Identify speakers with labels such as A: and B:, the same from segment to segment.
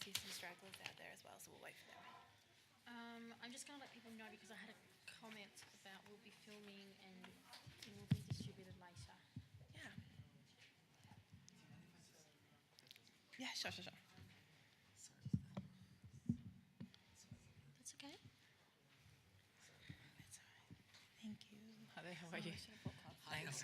A: see some stragglers out there as well, so we'll wait for them.
B: I'm just going to let people know because I had a comment about we'll be filming and it will be distributed later.
A: Yeah. Yeah, sure.
B: That's okay.
A: That's all right. Thank you.
C: Hi there, how are you?
A: Thanks.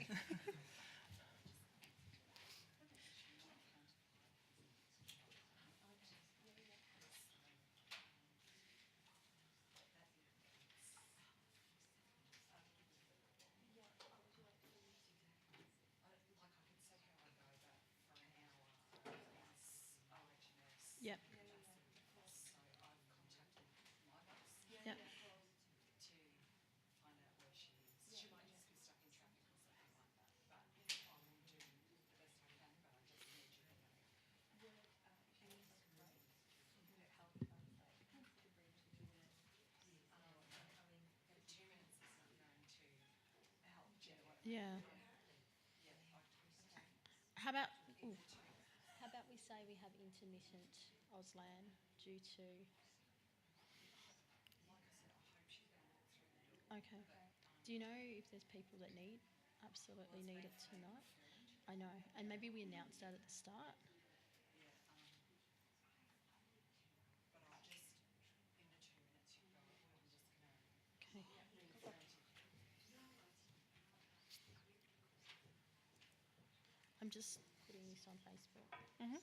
B: Yep. Yep. Yeah. How about we say we have intermittent Auslan due to... Okay. Do you know if there's people that absolutely need it tonight? I know. And maybe we announced that at the start. Okay. I'm just putting this on Facebook.
A: Mm-hmm.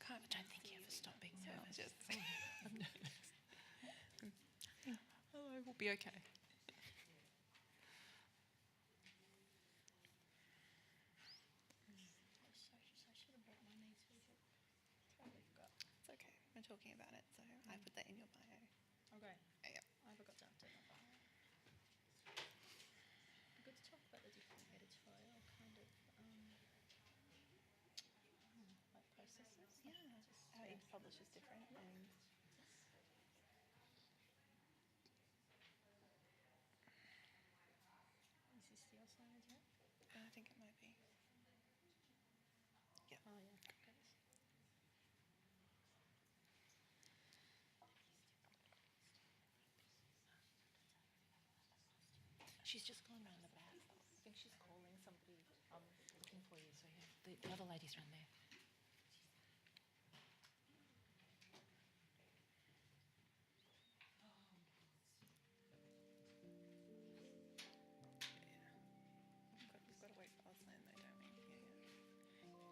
A: I don't think you ever stop being nervous.
C: I'm nervous. Oh, we'll be okay.
B: I should have brought my niece with it. Totally forgot.
A: It's okay. We're talking about it, so I put that in your bio.
B: Okay.
A: Yeah.
B: I forgot to update my bio. It'd be good to talk about the different editorial kind of like processes.
A: Yeah. How each publisher's different. And
B: Is this the Auslan as well?
A: I think it might be. Yeah.
B: Oh yeah. Okay.
C: She's just gone round the back. I think she's calling somebody looking for you. So yeah, the other lady's around there.
A: We've got to wait for Auslan though, don't we? Yeah.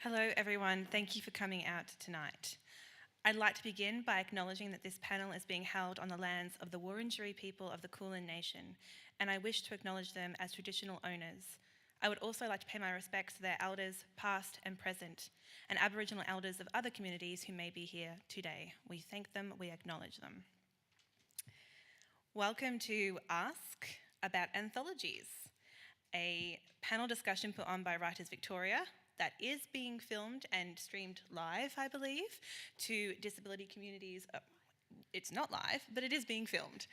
A: Hello everyone, thank you for coming out tonight. I'd like to begin by acknowledging that this panel is being held on the lands of the Wurundjeri people of the Kulin Nation, and I wish to acknowledge them as traditional owners. I would also like to pay my respects to their elders, past and present, and Aboriginal elders of other communities who may be here today. We thank them, we acknowledge them. Welcome to Ask About Anthologies, a panel discussion put on by Writers Victoria that is being filmed and streamed live, I believe, to disability communities. It's not live, but it is being filmed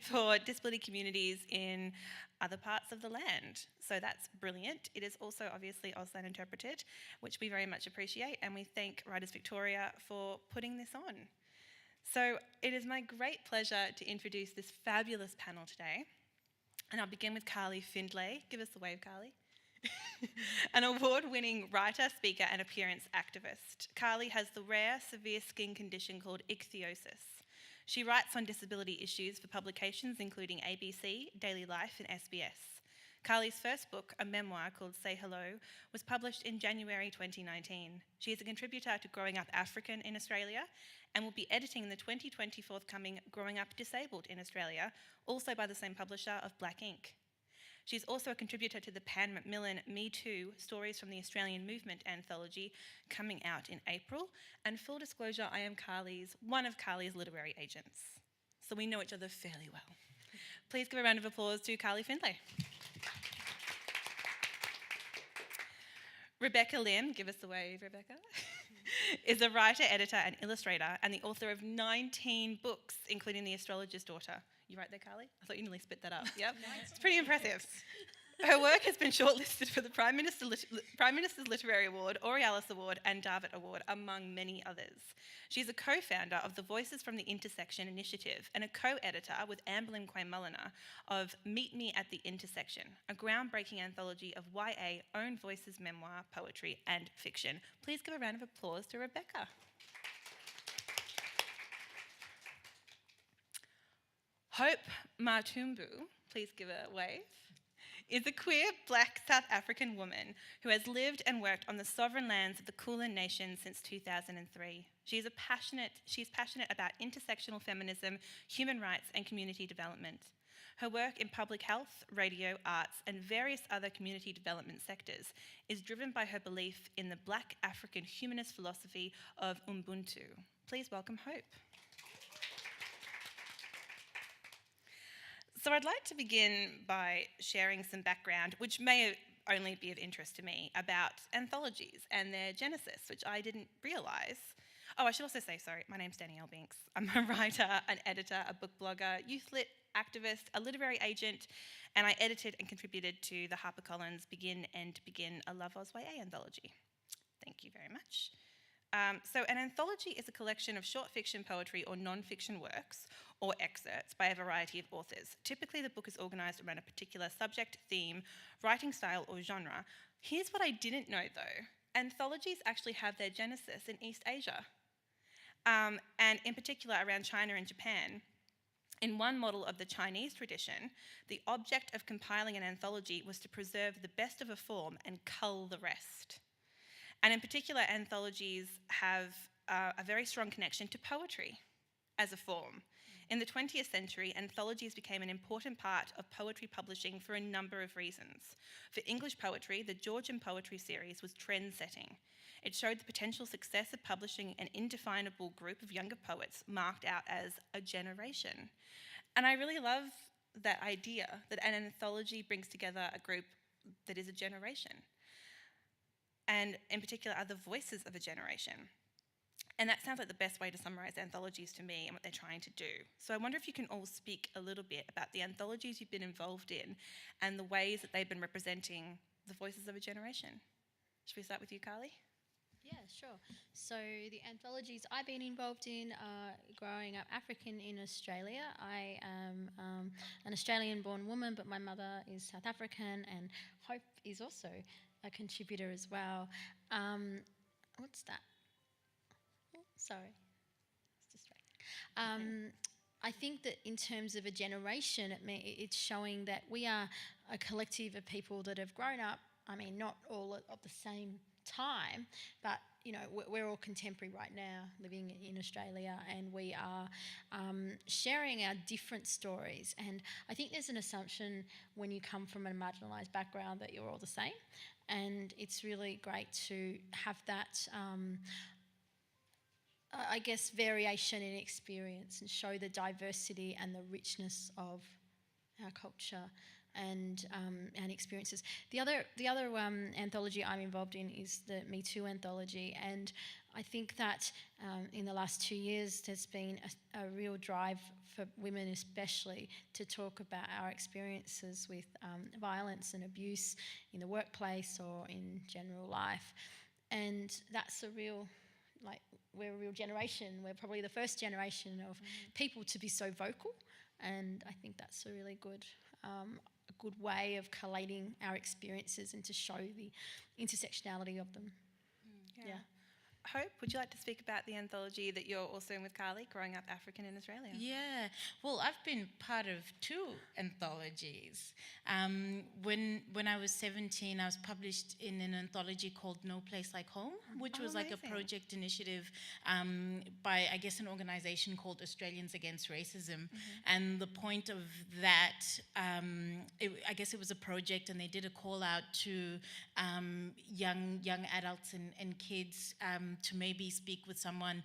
A: for disability communities in other parts of the land. So that's brilliant. It is also obviously Auslan interpreted, which we very much appreciate, and we thank Writers Victoria for putting this on. So it is my great pleasure to introduce this fabulous panel today. And I'll begin with Carly Findlay. Give us a wave, Carly. An award-winning writer, speaker and appearance activist. Carly has the rare, severe skin condition called ichthyosis. She writes on disability issues for publications including ABC, Daily Life and SBS. Carly's first book, a memoir called Say Hello, was published in January 2019. She is a contributor to Growing Up African in Australia and will be editing the 2020 forthcoming Growing Up Disabled in Australia, also by the same publisher of Black Ink. She's also a contributor to the Pan Macmillan Me Too Stories from the Australian Movement anthology, coming out in April. And full disclosure, I am one of Carly's literary agents, so we know each other fairly well. Please give a round of applause to Carly Findlay. Rebecca Lim, give us a wave, Rebecca, is a writer, editor, and illustrator, and the author of 19 books, including The Astrologer's Daughter. You right there, Carly? I thought you nearly spit that up. Yep, it's pretty impressive. Her work has been shortlisted for the Prime Minister's Literary Award, Aurealis Award, and Davitt Award, among many others. She's a co-founder of the Voices from the Intersection initiative and a co-editor with Amberlynn Quay-Mulliner of Meet Me at the Intersection, a groundbreaking anthology of YA own voices, memoir, poetry, and fiction. Please give a round of applause to Rebecca. Hope Mathumbu, please give a wave, is a queer black South African woman who has lived and worked on the sovereign lands of the Kulin Nation since 2003. She's passionate about intersectional feminism, human rights, and community development. Her work in public health, radio, arts, and various other community development sectors is driven by her belief in the Black African humanist philosophy of Ubuntu. Please welcome Hope. So I'd like to begin by sharing some background, which may only be of interest to me, about anthologies and their genesis, which I didn't realise. Oh, I should also say, sorry, my name's Danielle Binks. I'm a writer, an editor, a book blogger, youth lit activist, a literary agent, and I edited and contributed to the HarperCollins Begin End Begin, a Love Oz YA anthology. Thank you very much. So an anthology is a collection of short fiction, poetry, or non-fiction works, or excerpts by a variety of authors. Typically, the book is organised around a particular subject, theme, writing style, or genre. Here's what I didn't know, though. Anthologies actually have their genesis in East Asia, and in particular around China and Japan. In one model of the Chinese tradition, the object of compiling an anthology was to preserve the best of a form and cull the rest. And in particular, anthologies have a very strong connection to poetry as a form. In the 20th century, anthologies became an important part of poetry publishing for a number of reasons. For English poetry, the Georgian Poetry series was trend-setting. It showed the potential success of publishing an indefinable group of younger poets marked out as a generation. And I really love that idea that an anthology brings together a group that is a generation, and in particular are the voices of a generation. And that sounds like the best way to summarise anthologies to me and what they're trying to do. So I wonder if you can all speak a little bit about the anthologies you've been involved in and the ways that they've been representing the voices of a generation. Should we start with you, Carly?
B: Yeah, sure. So the anthologies I've been involved in growing up African in Australia. I am an Australian-born woman, but my mother is South African, and Hope is also a contributor as well. What's that? Oh, sorry, it's distracting. I think that in terms of a generation, it's showing that we are a collective of people that have grown up. I mean, not all at the same time, but you know, we're all contemporary right now, living in Australia, and we are sharing our different stories. And I think there's an assumption when you come from a marginalised background that you're all the same, and it's really great to have that, I guess, variation in experience and show the diversity and the richness of our culture and experiences. The other anthology I'm involved in is the Me Too anthology, and I think that in the last 2 years there's been a real drive for women especially to talk about our experiences with violence and abuse in the workplace or in general life. And that's we're a real generation. We're probably the first generation of people to be so vocal, and I think that's a really good way of collating our experiences and to show the intersectionality of them.
A: Yeah. Hope, would you like to speak about the anthology that you're also in with Carly, Growing Up African in Australia?
D: Yeah, well, I've been part of 2 anthologies. When I was 17, I was published in an anthology called No Place Like Home, which was like a
A: amazing.
D: project initiative by, I guess, an organisation called Australians Against Racism. And the point of that, I guess it was a project, and they did a call out to young adults and kids to maybe speak with someone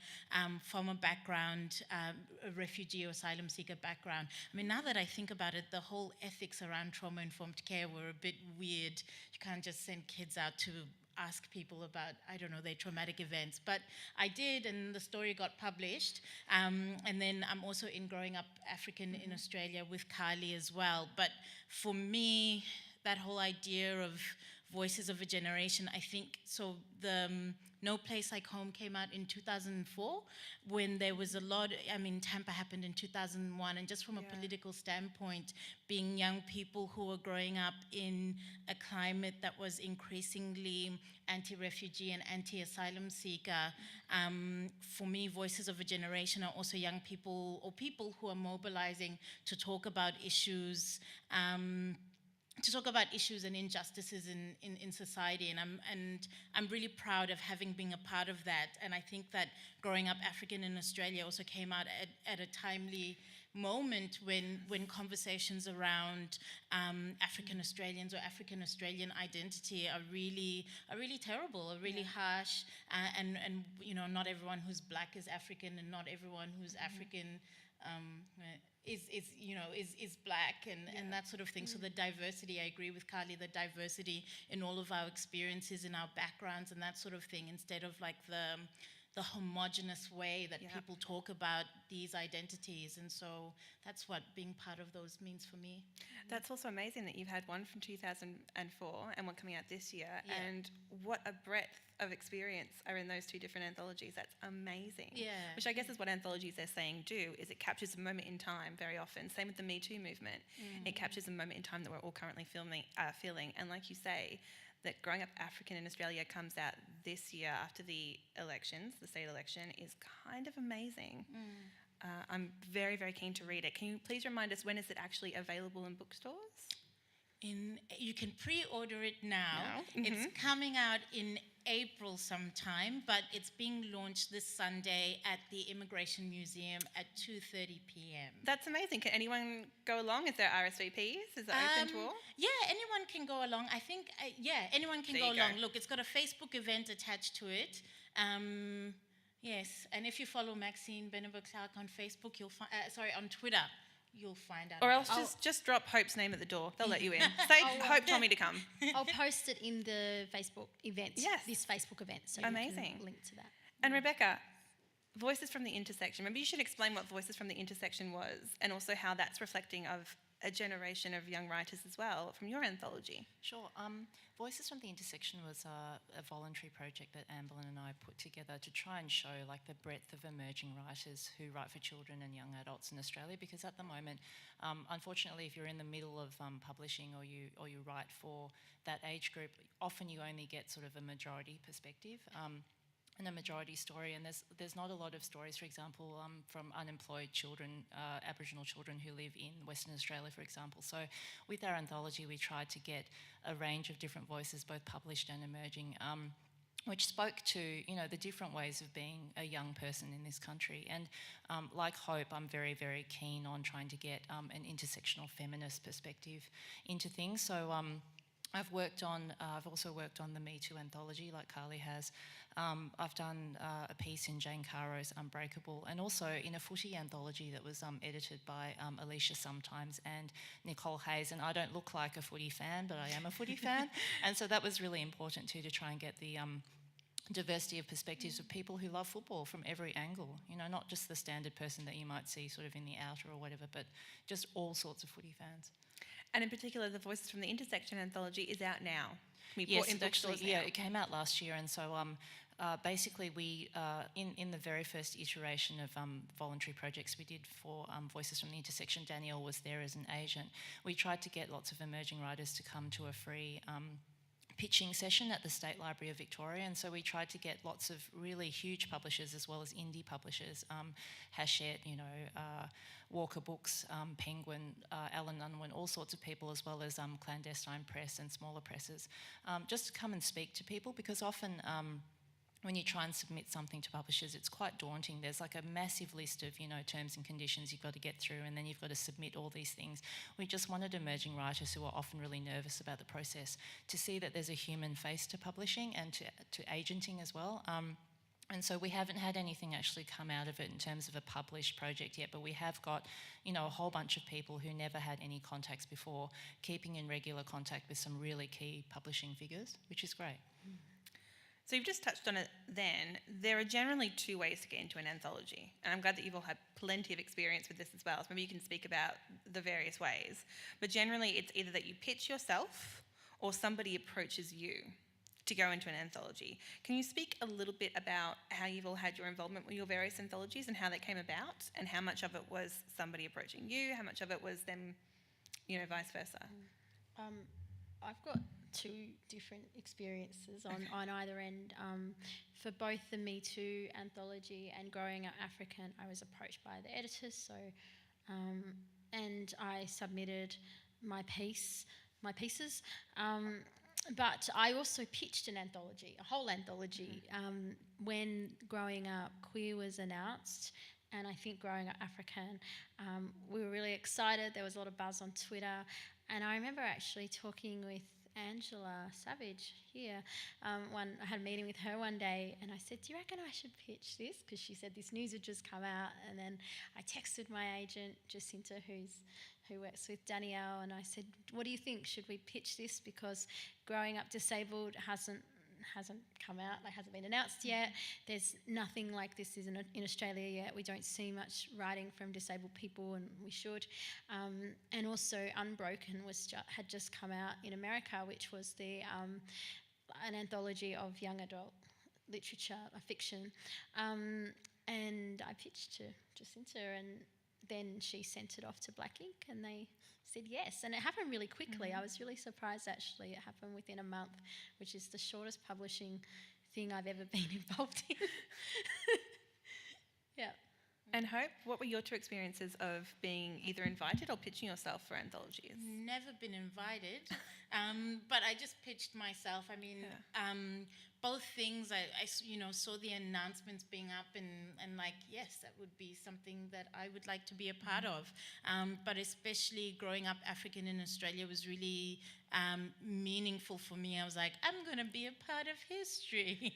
D: from a background, a refugee or asylum seeker background. I mean, now that I think about it, the whole ethics around trauma-informed care were a bit weird. You can't just send kids out to ask people about, I don't know, their traumatic events. But I did, and the story got published. And then I'm also in Growing Up African in Australia with Carly as well. But for me, that whole idea of voices of a generation, I think, so the No Place Like Home came out in 2004 when there was a lot, I mean, Tampa happened in 2001, and just from a political standpoint, being young people who were growing up in a climate that was increasingly anti-refugee and anti-asylum seeker, for me, voices of a generation are also young people or people who are mobilizing to talk about issues, and injustices in society, and I'm really proud of having been a part of that. And I think that Growing Up African in Australia also came out at a timely moment when conversations around African Australians or African Australian identity are really terrible, are really harsh, and you know, not everyone who's black is African, and not everyone who's African is black, and that sort of thing. So the diversity, I agree with Carly, the diversity in all of our experiences, in our backgrounds, and that sort of thing, instead of like the homogenous way that people talk about these identities. And so that's what being part of those means for me.
A: That's also amazing that you've had one from 2004 and one coming out this year, and what a breadth of experience are in those 2 different anthologies. That's amazing.
D: Yeah.
A: Which I guess is what anthologies they're saying do, is it captures a moment in time very often. Same with the Me Too movement. It captures a moment in time that we're all currently feeling. And like you say, that Growing Up African in Australia comes out this year after the elections, the state election, is kind of amazing. I'm very, very keen to read it. Can you please remind us, when is it actually available in bookstores?
D: You can pre-order it now.
A: Now?
D: It's coming out in April sometime, but it's being launched this Sunday at the Immigration Museum at 2:30 p.m.
A: That's amazing. Can anyone go along? Is there RSVPs? Is it open to all?
D: Yeah, anyone can go along. I think, anyone can
A: There
D: go
A: you go.
D: along. Look, it's got a Facebook event attached to it. Yes, and if you follow Maxine Benebox-Hark on Facebook, on Twitter, you'll find out.
A: Or
D: about
A: else just drop Hope's name at the door. They'll let you in. Say, Hope told me to come.
B: I'll post it in the Facebook event.
A: Yes.
B: This Facebook event. So
A: Amazing.
B: you can link to that.
A: And Rebecca, Voices from the Intersection. Maybe you should explain what Voices from the Intersection was, and also how that's reflecting of a generation of young writers as well from your anthology.
C: Sure. Voices from the Intersection was a voluntary project that Amberlyn and I put together to try and show like the breadth of emerging writers who write for children and young adults in Australia. Because at the moment, unfortunately, if you're in the middle of publishing or you write for that age group, often you only get sort of a majority perspective. And a majority story, and there's not a lot of stories, for example, from unemployed children, Aboriginal children who live in Western Australia, for example. So with our anthology, we tried to get a range of different voices, both published and emerging, which spoke to, you know, the different ways of being a young person in this country. And like Hope, I'm very, very keen on trying to get an intersectional feminist perspective into things. So I've also worked on the Me Too anthology, like Carly has. I've done a piece in Jane Caro's Unbreakable, and also in a footy anthology that was edited by Alicia Sometimes and Nicole Hayes. And I don't look like a footy fan, but I am a footy fan. And so that was really important too, to try and get the diversity of perspectives of people who love football from every angle. You know, not just the standard person that you might see sort of in the outer or whatever, but just all sorts of footy fans.
A: And in particular, the Voices from the Intersection anthology is out now. Can we
C: Yes,
A: put in bookstores now?
C: yeah, it came out last year, and so basically we, in the very first iteration of voluntary projects we did for Voices from the Intersection, Danielle was there as an agent. We tried to get lots of emerging writers to come to a free pitching session at the State Library of Victoria, and so we tried to get lots of really huge publishers as well as indie publishers, Hachette, Walker Books, Penguin, Alan Unwin, all sorts of people, as well as clandestine press and smaller presses, just to come and speak to people, because often when you try and submit something to publishers, it's quite daunting. There's like a massive list of, terms and conditions you've got to get through, and then you've got to submit all these things. We just wanted emerging writers who are often really nervous about the process to see that there's a human face to publishing and to agenting as well. And so we haven't had anything actually come out of it in terms of a published project yet, but we have got, a whole bunch of people who never had any contacts before, keeping in regular contact with some really key publishing figures, which is great.
A: So you've just touched on it then. There are generally two ways to get into an anthology, and I'm glad that you've all had plenty of experience with this as well, so maybe you can speak about the various ways. But generally it's either that you pitch yourself or somebody approaches you to go into an anthology. Can you speak a little bit about how you've all had your involvement with your various anthologies and how that came about, and how much of it was somebody approaching you, how much of it was them, vice versa?
B: I've got two different experiences on either end. For both the Me Too anthology and Growing Up African, I was approached by the editors, and I submitted my pieces. But I also pitched an anthology, a whole anthology, when Growing Up Queer was announced, and I think Growing Up African. We were really excited. There was a lot of buzz on Twitter, and I remember actually talking with Angela Savage here. I had a meeting with her one day, and I said, "Do you reckon I should pitch this?" Because she said this news had just come out, and then I texted my agent Jacinta, who works with Danielle, and I said, "What do you think? Should we pitch this? Because Growing Up Disabled hasn't come out, hasn't been announced yet. There's nothing like this in Australia yet. We don't see much writing from disabled people, and we should." And also Unbroken had just come out in America, which was an anthology of young adult literature, a fiction. And I pitched to Jacinta, and then she sent it off to Black Ink, and they said yes. And it happened really quickly. I was really surprised, actually. It happened within a month, which is the shortest publishing thing I've ever been involved in. Yeah.
A: And Hope, what were your two experiences of being either invited or pitching yourself for anthologies?
D: Never been invited, but I just pitched myself. I mean, both things. I saw the announcements being up, and like, yes, that would be something that I would like to be a part of. But especially Growing Up African in Australia was really meaningful for me. I was like, I'm going to be a part of history.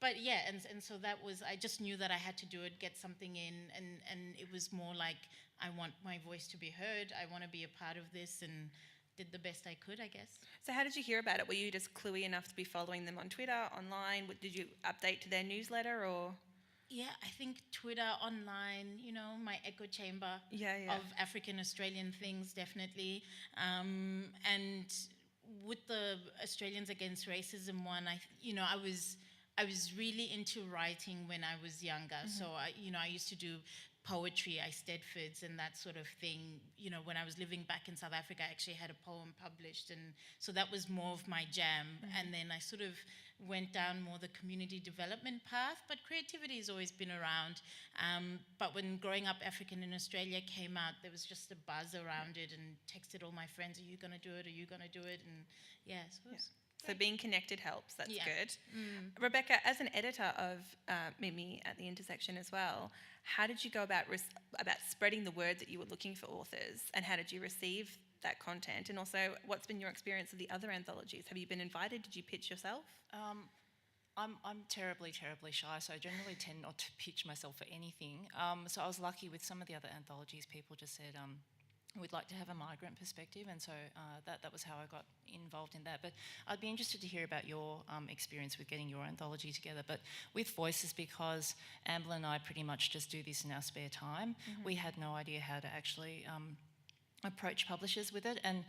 D: But yeah, and so that was, I just knew that I had to do it, get something in, and it was more like, I want my voice to be heard, I want to be a part of this, and did the best I could, I guess.
A: So how did you hear about it? Were you just cluey enough to be following them on Twitter, online? Did you update to their newsletter, or?
D: Yeah, I think Twitter, online, my echo chamber of African Australian things, definitely. And with the Australians Against Racism one, I was really into writing when I was younger. So I used to do poetry, I Stedfords and that sort of thing. When I was living back in South Africa, I actually had a poem published, and so that was more of my jam. And then I sort of went down more the community development path, but creativity has always been around. But when Growing Up African in Australia came out, there was just a buzz around it, and texted all my friends, "Are you going to do it? Are you going to do it?" And so it was
A: So being connected helps, that's good.
C: Rebecca, as an editor of Mimi at The Intersection as well, how did you go about spreading the word that you were looking for authors, and how did you receive that content? And also, what's been your experience of the other anthologies? Have you been invited? Did you pitch yourself?
E: I'm terribly, terribly shy, so I generally tend not to pitch myself for anything. So I was lucky with some of the other anthologies. People just said, we'd like to have a migrant perspective, and so that was how I got involved in that. But I'd be interested to hear about your experience with getting your anthology together. But with Voices, because Amber and I pretty much just do this in our spare time, we had no idea how to actually approach publishers with it. And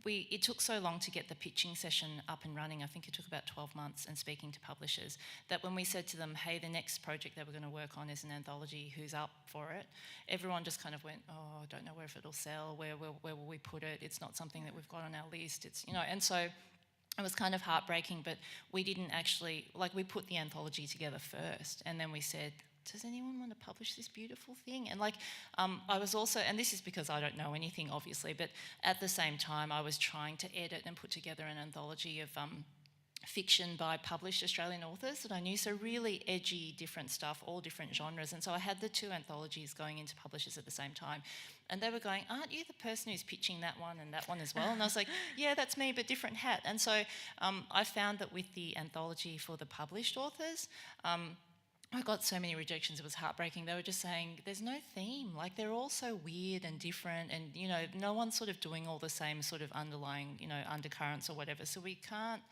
E: it took so long to get the pitching session up and running. I think it took about 12 months and speaking to publishers, that when we said to them, hey, the next project that we're going to work on is an anthology, who's up for it? Everyone just kind of went, oh, I don't know if it'll sell, where will we put it? It's not something that we've got on our list. It's, and so it was kind of heartbreaking, but we didn't actually, we put the anthology together first, and then we said, does anyone want to publish this beautiful thing? And I was also, and this is because I don't know anything, obviously, but at the same time, I was trying to edit and put together an anthology of fiction by published Australian authors that I knew, so really edgy, different stuff, all different genres. And so I had the two anthologies going into publishers at the same time. And they were going, aren't you the person who's pitching that one and that one as well? And I was like, yeah, that's me, but different hat. And so I found that with the anthology for the published authors, I got so many rejections, it was heartbreaking. They were just saying, there's no theme. They're all so weird and different, and, no one's sort of doing all the same sort of underlying, undercurrents or whatever. So we can't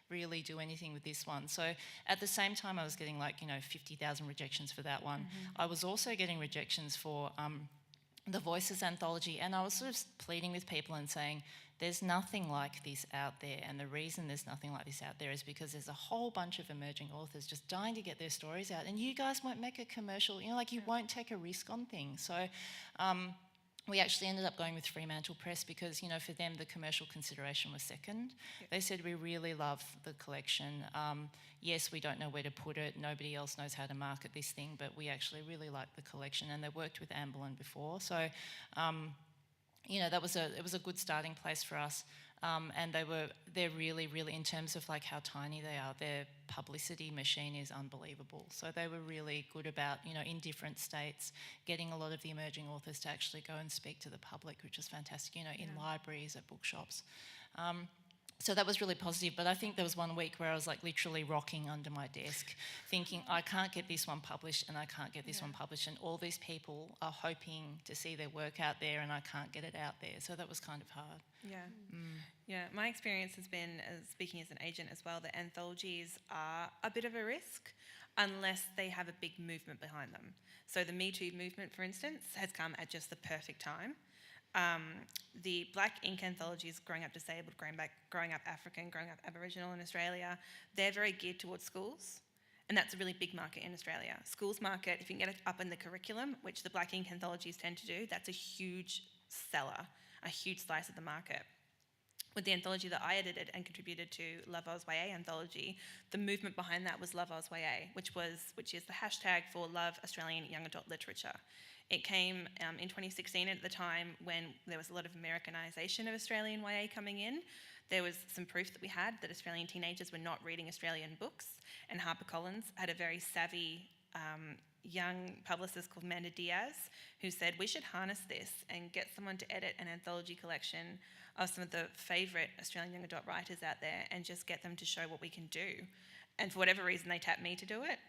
E: really do anything with this one. So at the same time, I was getting 50,000 rejections for that one. Mm-hmm. I was also getting rejections for the Voices anthology, and I was sort of pleading with people and saying, there's nothing like this out there, and the reason there's nothing like this out there is because there's a whole bunch of emerging authors just dying to get their stories out, and you guys won't make a commercial, you won't take a risk on things. So we actually ended up going with Fremantle Press because, for them the commercial consideration was second. Yep. They said, we really love the collection. Yes, we don't know where to put it. Nobody else knows how to market this thing, but we actually really like the collection, and they worked with Amberlin before. So it was a good starting place for us, and they're really, really, in terms of how tiny they are, their publicity machine is unbelievable. So they were really good about, in different states, getting a lot of the emerging authors to actually go and speak to the public, which is fantastic, in libraries, at bookshops. So that was really positive, but I think there was one week where I was literally rocking under my desk thinking, I can't get this one published and I can't get this one published, and all these people are hoping to see their work out there and I can't get it out there. So that was kind of hard.
A: Yeah, my experience has been, speaking as an agent as well, that anthologies are a bit of a risk unless they have a big movement behind them. So the Me Too movement, for instance, has come at just the perfect time. The Black Ink anthologies, Growing Up Disabled, Growing Up African, Growing Up Aboriginal in Australia, they're very geared towards schools, and that's a really big market in Australia. Schools market, if you can get it up in the curriculum, which the Black Ink anthologies tend to do, that's a huge seller, a huge slice of the market. With the anthology that I edited and contributed to Love Oz YA anthology, the movement behind that was Love Oz YA, which is the hashtag for Love Australian Young Adult Literature. It came in 2016 at the time when there was a lot of Americanisation of Australian YA coming in. There was some proof that we had that Australian teenagers were not reading Australian books, and HarperCollins had a very savvy young publicist called Manda Diaz who said, we should harness this and get someone to edit an anthology collection of some of the favourite Australian young adult writers out there and just get them to show what we can do. And for whatever reason, they tapped me to do it.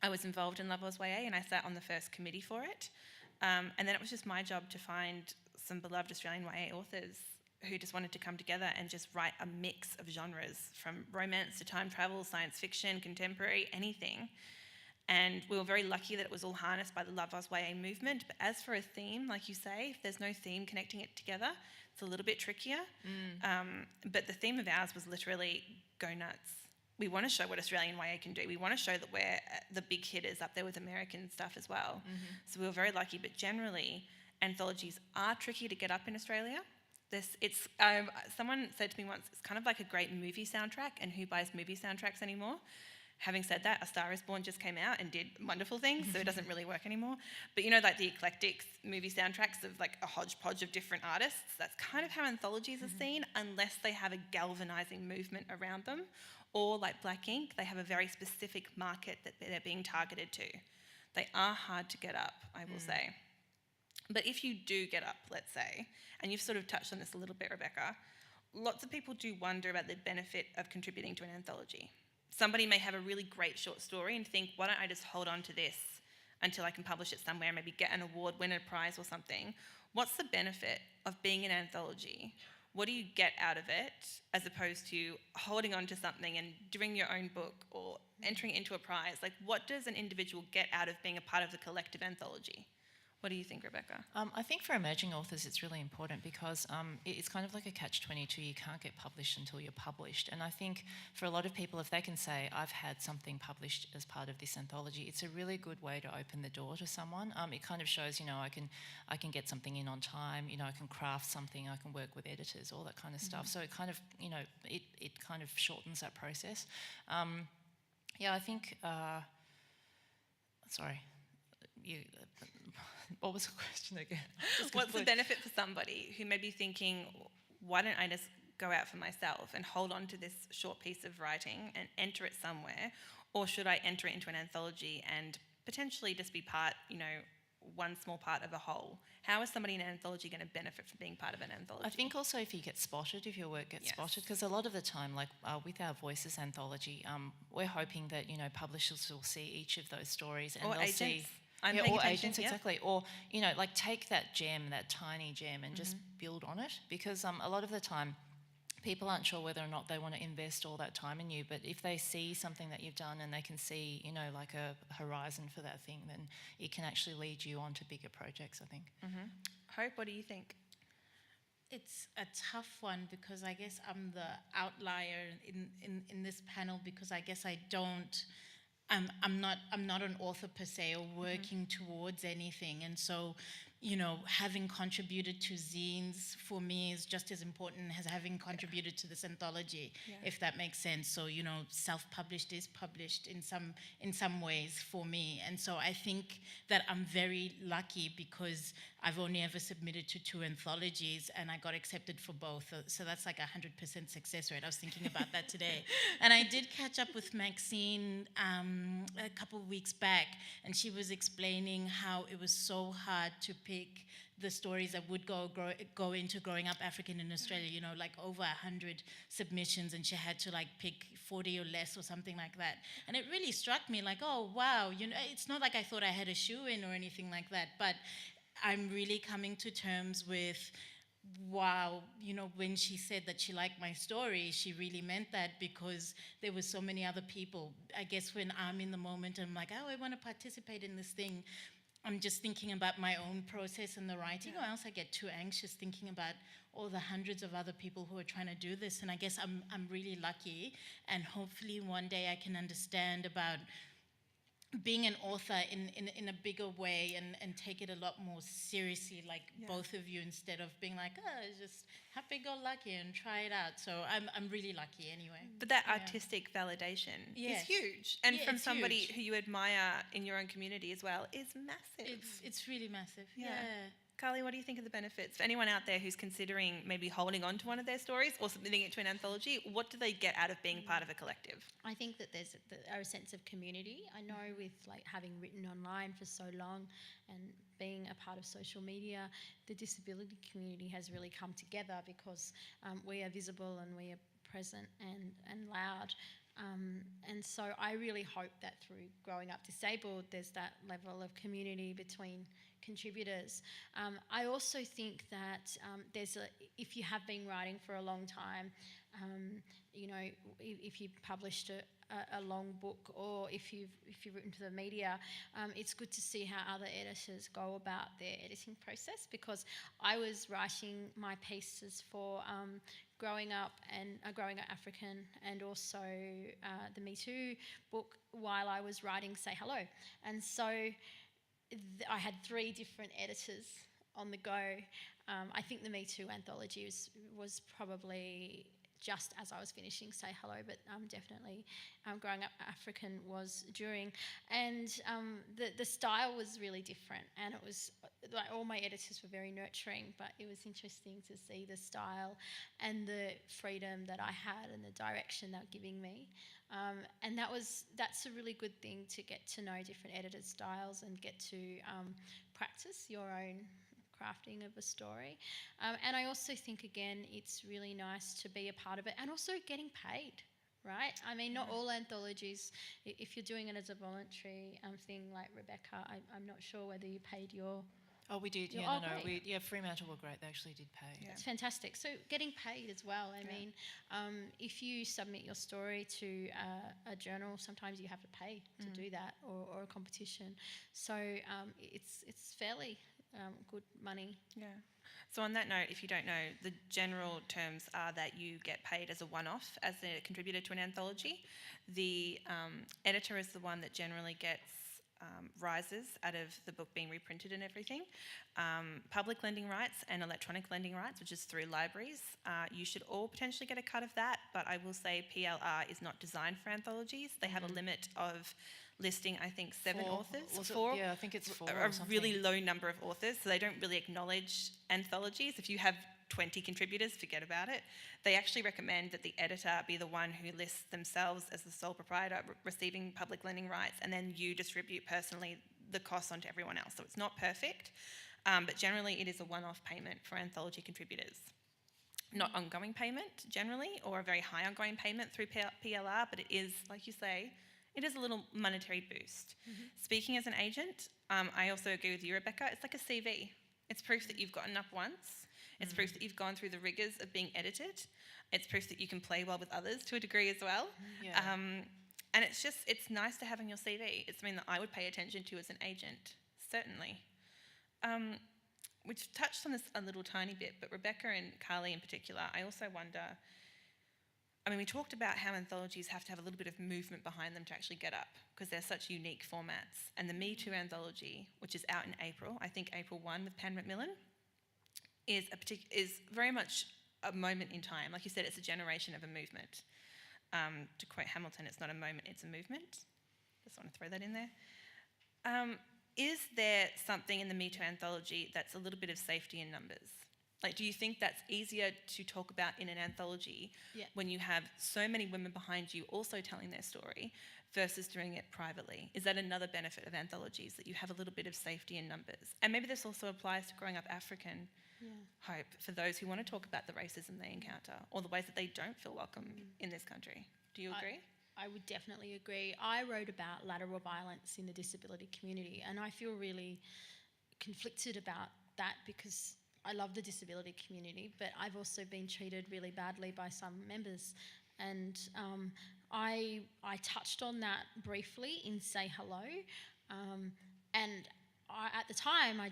A: I was involved in Love Oz YA and I sat on the first committee for it. And then it was just my job to find some beloved Australian YA authors who just wanted to come together and just write a mix of genres, from romance to time travel, science fiction, contemporary, anything. And we were very lucky that it was all harnessed by the Love Oz YA movement. But as for a theme, like you say, if there's no theme connecting it together, it's a little bit trickier. But the theme of ours was literally go nuts. We want to show what Australian YA can do. We want to show that we're the big hitters up there with American stuff as well. So we were very lucky. But generally, anthologies are tricky to get up in Australia. Someone said to me once, it's kind of like a great movie soundtrack, and who buys movie soundtracks anymore? Having said that, A Star Is Born just came out and did wonderful things, so it doesn't really work anymore. But the eclectic movie soundtracks of a hodgepodge of different artists, that's kind of how anthologies are seen, unless they have a galvanising movement around them. Or like Black Ink, they have a very specific market that they're being targeted to. They are hard to get up, I will say. But if you do get up, let's say, and you've sort of touched on this a little bit, Rebecca, lots of people do wonder about the benefit of contributing to an anthology. Somebody may have a really great short story and think, why don't I just hold on to this until I can publish it somewhere, maybe get an award, win a prize or something. What's the benefit of being an anthology? What do you get out of it, as opposed to holding on to something and doing your own book or entering into a prize? What does an individual get out of being a part of the collective anthology? What do you think, Rebecca?
E: I think for emerging authors it's really important because it's kind of like a catch-22. You can't get published until you're published. And I think for a lot of people, if they can say, I've had something published as part of this anthology, it's a really good way to open the door to someone. It kind of shows, I can get something in on time, I can craft something, I can work with editors, all that kind of stuff. So it kind of, it kind of shortens that process. I think, sorry, what was the question again?
A: What's the benefit for somebody who may be thinking, why don't I just go out for myself and hold on to this short piece of writing and enter it somewhere? Or should I enter it into an anthology and potentially just be part, one small part of a whole? How is somebody in an anthology going to benefit from being part of an anthology?
E: I think also if you get spotted, if your work gets spotted, because a lot of the time, like with our Voices anthology, we're hoping that, publishers will see each of those stories and
A: or
E: they'll
A: agents.
E: see...
A: I'm
E: or
A: attention,
E: agents, exactly. Or, like take that gem, that tiny gem, and just build on it. Because a lot of the time, people aren't sure whether or not they want to invest all that time in you. But if they see something that you've done and they can see, like a horizon for that thing, then it can actually lead you on to bigger projects, I think.
A: Hope, what do you think?
D: It's a tough one because I guess I'm the outlier in this panel because I guess I don't... I'm not an author per se or working towards anything, and so having contributed to zines for me is just as important as having contributed to this anthology, if that makes sense. So self-published is published in some ways for me, and so I think that I'm very lucky because I've only ever submitted to 2 anthologies and I got accepted for both. So that's like 100% success rate. I was thinking about that today. And I did catch up with Maxine a couple of weeks back, and she was explaining how it was so hard to pick the stories that would go into growing up African in Australia, like over 100 submissions, and she had to like pick 40 or less or something like that. And it really struck me like, oh, wow, it's not like I thought I had a shoe-in or anything like that, but I'm really coming to terms with, wow, when she said that she liked my story, she really meant that because there were so many other people. I guess when I'm in the moment, I'm like, oh, I want to participate in this thing. I'm just thinking about my own process and the writing, or else I get too anxious thinking about all the hundreds of other people who are trying to do this. And I guess I'm really lucky, and hopefully one day I can understand about being an author in a bigger way and take it a lot more seriously, like both of you, instead of being like, oh, just happy-go-lucky and try it out. So I'm really lucky anyway.
A: But that artistic validation is huge. And from somebody
D: huge.
A: who you admire in your own community as well is massive.
D: It's really massive. Yeah.
A: Carly, what do you think of the benefits? For anyone out there who's considering maybe holding on to one of their stories or submitting it to an anthology, what do they get out of being part of a collective?
B: I think that there's a sense of community. I know with like having written online for so long and being a part of social media, the disability community has really come together because we are visible and we are present and loud. And so I really hope that through growing up disabled, there's that level of community between contributors. I also think that if you have been writing for a long time, if you published a long book, or if you've written to the media, it's good to see how other editors go about their editing process, because I was writing my pieces for growing up African, and also the Me Too book while I was writing Say Hello. And so I had 3 different editors on the go. I think the Me Too anthology was probably just as I was finishing Say Hello, but definitely Growing Up African was during. And the style was really different, and it was like all my editors were very nurturing, but it was interesting to see the style and the freedom that I had and the direction they were giving me. And that's a really good thing, to get to know different editors' styles and get to practice your own crafting of a story. And I also think, again, it's really nice to be a part of it, and also getting paid, right? I mean, not all anthologies, if you're doing it as a voluntary thing like Rebecca, I'm not sure whether you paid your...
E: Oh, we did. Yeah, no. Fremantle were great. They actually did pay.
B: Yeah. It's fantastic. So getting paid as well. I mean, if you submit your story to a journal, sometimes you have to pay to do that, or a competition. So it's fairly good money.
A: Yeah. So on that note, if you don't know, the general terms are that you get paid as a one-off as a contributor to an anthology. The editor is the one that generally gets rises out of the book being reprinted and everything. Public lending rights and electronic lending rights, which is through libraries, you should all potentially get a cut of that, but I will say PLR is not designed for anthologies. They have a limit of listing, I think, 7 authors. Four?
E: Yeah, I think it's 4
A: A
E: or something.
A: really low number of authors, so they don't really acknowledge anthologies. If you have 20 contributors, forget about it. They actually recommend that the editor be the one who lists themselves as the sole proprietor receiving public lending rights, and then you distribute personally the costs onto everyone else. So it's not perfect, but generally it is a one-off payment for anthology contributors. Not ongoing payment generally, or a very high ongoing payment through PLR, but it is, like you say, it is a little monetary boost. Speaking as an agent, I also agree with you, Rebecca. It's like a CV. It's proof that you've gotten up once. It's proof that you've gone through the rigours of being edited. It's proof that you can play well with others to a degree as well.
E: Yeah.
A: And it's nice to have on your CV. It's something that I would pay attention to as an agent, certainly. We've touched on this a little tiny bit, but Rebecca and Carly in particular, I also wonder, we talked about how anthologies have to have a little bit of movement behind them to actually get up, because they're such unique formats. And the Me Too anthology, which is out in April, I think April 1 with Pan Macmillan, is very much a moment in time. Like you said, it's a generation of a movement. To quote Hamilton, it's not a moment, it's a movement. Just want to throw that in there. Is there something in the Me Too anthology that's a little bit of safety in numbers? Like, do you think that's easier to talk about in an anthology when you have so many women behind you also telling their story versus doing it privately? Is that another benefit of anthologies, that you have a little bit of safety in numbers? And maybe this also applies to growing up African hope for those who want to talk about the racism they encounter or the ways that they don't feel welcome in this country. Do you agree?
B: I would definitely agree. I wrote about lateral violence in the disability community, and I feel really conflicted about that because I love the disability community, but I've also been treated really badly by some members. And I touched on that briefly in Say Hello, and at the time I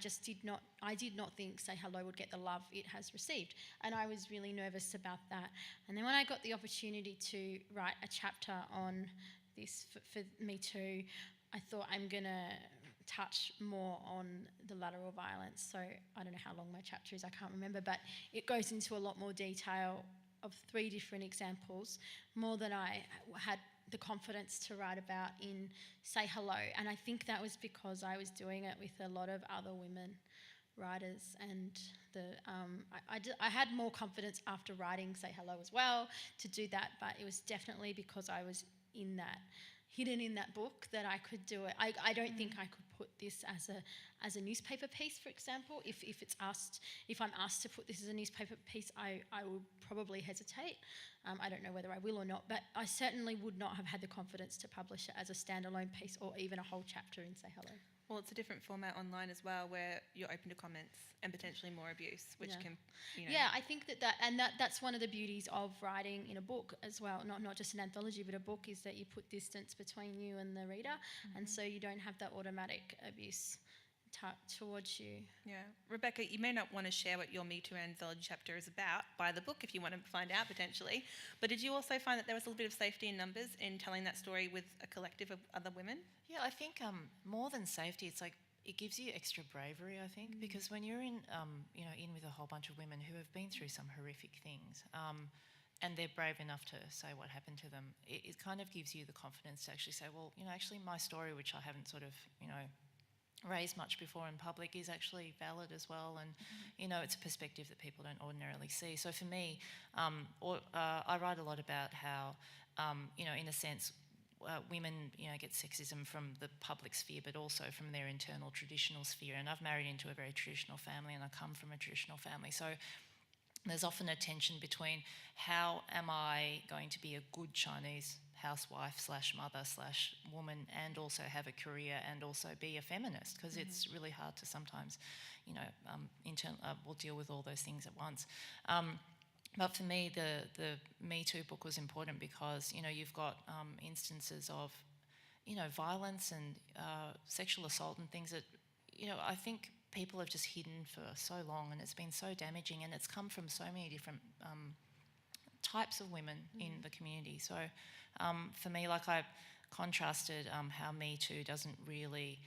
B: did not think Say Hello would get the love it has received, and I was really nervous about that. And then when I got the opportunity to write a chapter on this for Me Too, I thought I'm going to touch more on the lateral violence. So I don't know how long my chapter is, I can't remember, but it goes into a lot more detail of 3 different examples, more than I had the confidence to write about in Say Hello. And I think that was because I was doing it with a lot of other women writers, and I had more confidence after writing Say Hello as well to do that, but it was definitely because I was hidden in that book that I could do it. I don't think I could put this as a newspaper piece, for example. If I'm asked to put this as a newspaper piece, I will probably hesitate. I don't know whether I will or not, but I certainly would not have had the confidence to publish it as a standalone piece or even a whole chapter in Say Hello.
A: Well, it's a different format online as well, where you're open to comments and potentially more abuse, which can,
B: Yeah, I think that's one of the beauties of writing in a book as well, not just an anthology, but a book, is that you put distance between you and the reader, and so you don't have that automatic abuse towards you.
A: Yeah. Rebecca, you may not want to share what your Me Too anthology chapter is about. Buy the book if you want to find out potentially. But did you also find that there was a little bit of safety in numbers in telling that story with a collective of other women?
E: Yeah, I think more than safety, it's like it gives you extra bravery, I think, because when you're in with a whole bunch of women who have been through some horrific things, and they're brave enough to say what happened to them, it kind of gives you the confidence to actually say, well, actually my story, which I haven't sort of, raised much before in public, is actually valid as well, and it's a perspective that people don't ordinarily see. So for me, I write a lot about how in a sense women get sexism from the public sphere, but also from their internal traditional sphere. And I've married into a very traditional family, and I come from a traditional family, so there's often a tension between how am I going to be a good Chinese housewife / mother / woman, and also have a career and also be a feminist, because it's really hard to sometimes, we'll deal with all those things at once. But for me, the Me Too book was important because, you've got instances of, violence and sexual assault and things that, I think people have just hidden for so long, and it's been so damaging, and it's come from so many different types of women in the community. So for me, like I contrasted how Me Too doesn't really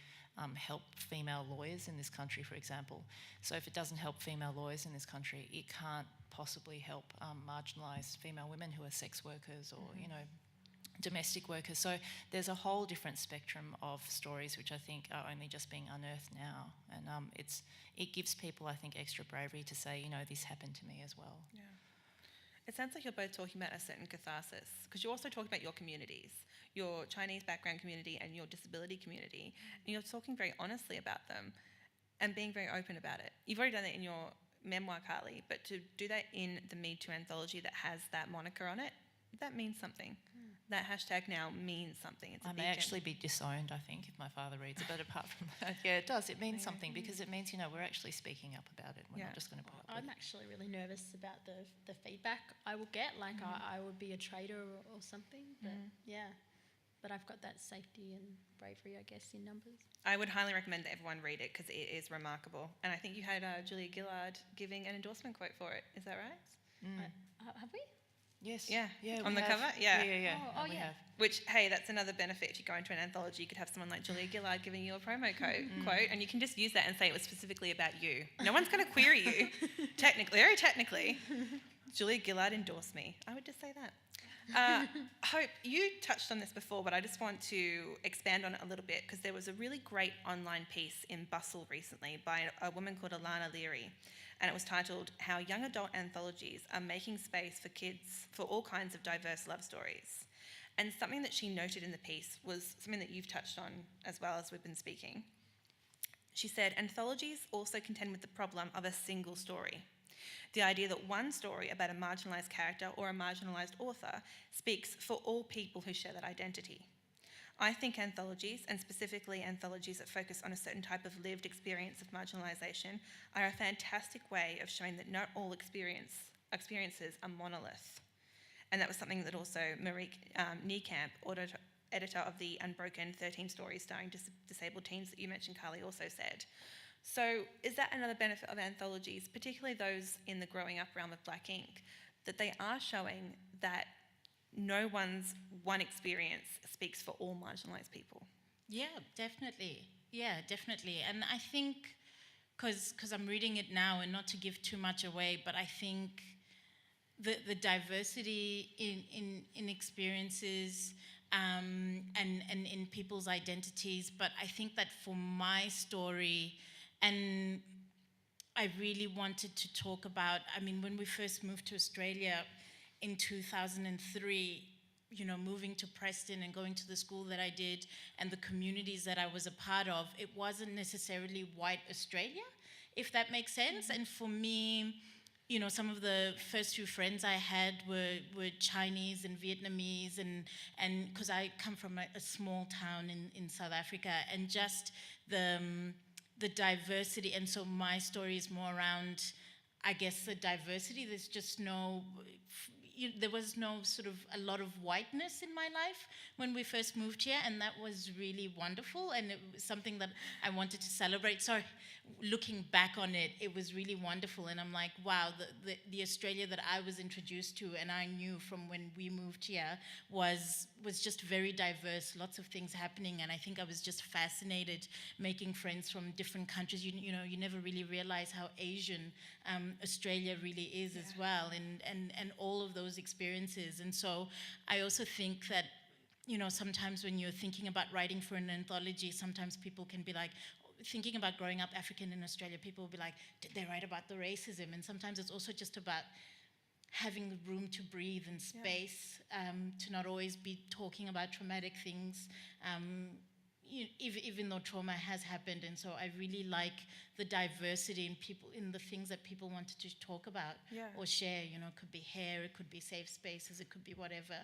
E: help female lawyers in this country, for example. So if it doesn't help female lawyers in this country, it can't possibly help marginalised female women who are sex workers or, you know, domestic workers. So there's a whole different spectrum of stories which I think are only just being unearthed now. And it gives people, I think, extra bravery to say, you know, this happened to me as well.
A: Yeah. It sounds like you're both talking about a certain catharsis, because you're also talking about your communities, your Chinese background community and your disability community, and you're talking very honestly about them and being very open about it. You've already done it in your memoir, Carly, but to do that in the Me Too anthology that has that moniker on it, that means something. That hashtag now means something. It's a
E: I may
A: beacon.
E: actually be disowned, I think, if my father reads it, but apart from that, yeah, it does. It means something because it means, you know, we're actually speaking up about it. We're not just going to put up with
B: I'm
E: it.
B: actually really nervous about the feedback I will get. Like I would be a traitor or something. But yeah, but I've got that safety and bravery, I guess, in numbers.
A: I would highly recommend that everyone read it because it is remarkable. And I think you had Julia Gillard giving an endorsement quote for it. Is that right?
B: Have we?
E: Yes.
A: Yeah.
E: Yeah.
A: On
E: we
A: the
E: have.
A: cover? Yeah.
E: Yeah.
B: Oh,
E: we
B: yeah.
E: have.
A: Which, hey, that's another benefit. If you go into an anthology, you could have someone like Julia Gillard giving you a promo quote, and you can just use that and say it was specifically about you. No one's going to query you, technically, very technically. Julia Gillard endorsed me. I would just say that. Hope, you touched on this before, but I just want to expand on it a little bit because there was a really great online piece in Bustle recently by a woman called Alana Leary, and it was titled How Young Adult Anthologies Are Making Space for Kids for All Kinds of Diverse Love Stories. And something that she noted in the piece was something that you've touched on as well as we've been speaking. She said, anthologies also contend with the problem of a single story. The idea that one story about a marginalised character or a marginalised author speaks for all people who share that identity. I think anthologies, and specifically anthologies that focus on a certain type of lived experience of marginalisation, are a fantastic way of showing that not all experiences are monolith. And that was something that also Marie Niekamp, editor of the Unbroken 13 Stories Starring Disabled Teens that you mentioned, Carly, also said. So is that another benefit of anthologies, particularly those in the growing up realm of Black ink, that they are showing that no one's one experience speaks for all marginalised people?
D: Yeah, definitely. Yeah, definitely. And I think, because I'm reading it now, and not to give too much away, but I think the diversity in experiences and in people's identities, but I think that for my story, and I really wanted to talk about, I mean, when we first moved to Australia in 2003, you know, moving to Preston and going to the school that I did and the communities that I was a part of, it wasn't necessarily white Australia, if that makes sense. And for me, you know, some of the first few friends I had were Chinese and Vietnamese, and because I come from a small town in South Africa, and just the diversity. And so my story is more around, I guess, the diversity. There's just there was no sort of a lot of whiteness in my life when we first moved here, and that was really wonderful, and it was something that I wanted to celebrate. So looking back on it, it was really wonderful, and I'm like, wow, the Australia that I was introduced to and I knew from when we moved here was just very diverse, lots of things happening, and I think I was just fascinated making friends from different countries. You know, you never really realize how Asian Australia really is as well, and all of those experiences. And so I also think that, you know, sometimes when you're thinking about writing for an anthology, sometimes people can be like, thinking about growing up African in Australia, people will be like, did they write about the racism? And sometimes it's also just about having room to breathe and space, to not always be talking about traumatic things, even though trauma has happened. And so I really like the diversity in people, in the things that people wanted to talk about or share. You know, it could be hair, it could be safe spaces, it could be whatever,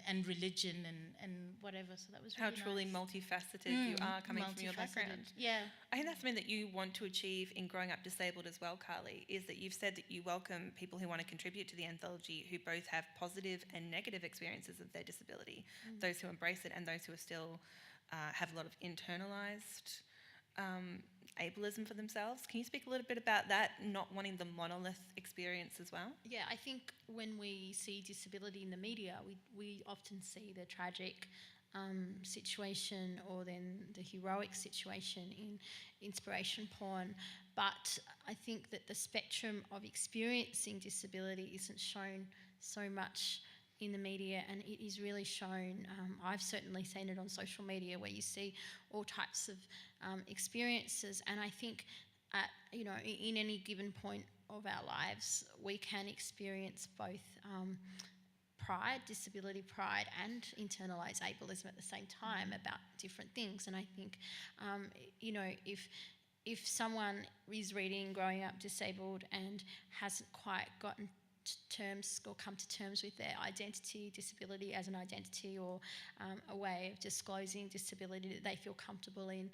D: and religion and whatever. So that was really
A: How truly
D: nice.
A: multifaceted you are coming from your background.
D: Yeah.
A: I think that's something that you want to achieve in Growing Up Disabled as well, Carly, is that you've said that you welcome people who want to contribute to the anthology who both have positive and negative experiences of their disability, those who embrace it and those who are still have a lot of internalised ableism for themselves. Can you speak a little bit about that, not wanting the monolith experience as well?
B: Yeah, I think when we see disability in the media, we often see the tragic situation or then the heroic situation in inspiration porn. But I think that the spectrum of experiencing disability isn't shown so much in the media, and it is really shown. I've certainly seen it on social media where you see all types of experiences, and I think in any given point of our lives, we can experience both pride, disability pride, and internalised ableism at the same time about different things. And I think, if someone is reading Growing Up Disabled and hasn't quite gotten to terms or come to terms with their identity, disability as an identity, or a way of disclosing disability that they feel comfortable in,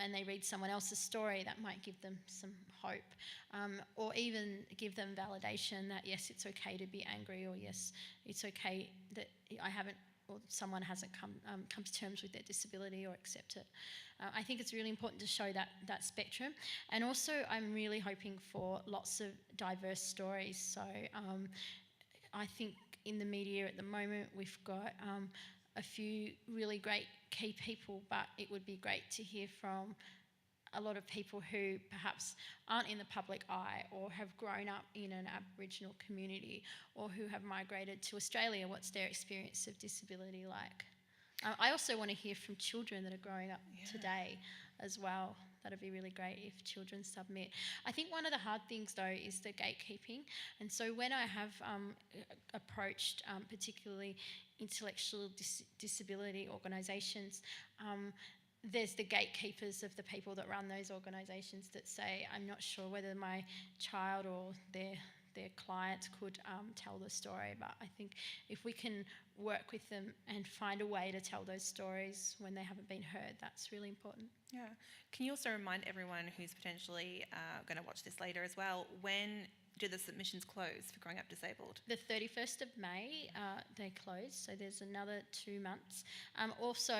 B: and they read someone else's story, that might give them some hope, or even give them validation that yes, it's okay to be angry, or yes, it's okay that I haven't, or someone hasn't come to terms with their disability or accept it. I think it's really important to show that spectrum, and also I'm really hoping for lots of diverse stories. So I think in the media at the moment we've got a few really great key people, but it would be great to hear from a lot of people who perhaps aren't in the public eye or have grown up in an Aboriginal community or who have migrated to Australia. What's their experience of disability like? I also want to hear from children that are growing up today as well. That'd be really great if children submit. I think one of the hard things though is the gatekeeping. And so when I have approached particularly intellectual disability organisations, there's the gatekeepers of the people that run those organisations that say, I'm not sure whether my child or their clients could tell the story, but I think if we can work with them and find a way to tell those stories when they haven't been heard, that's really important.
A: Yeah. Can you also remind everyone who's potentially going to watch this later as well, when do the submissions close for Growing Up Disabled?
B: The 31st of May, they close, so there's another 2 months. Also,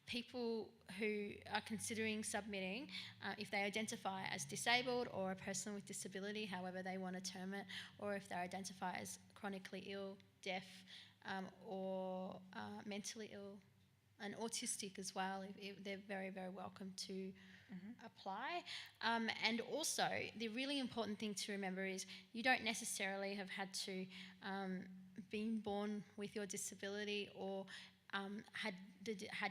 B: people who are considering submitting, if they identify as disabled or a person with disability, however they want to term it, or if they identify as chronically ill, deaf, or mentally ill and autistic as well, they're very, very welcome to apply. And also, the really important thing to remember is you don't necessarily have had to been born with your disability or had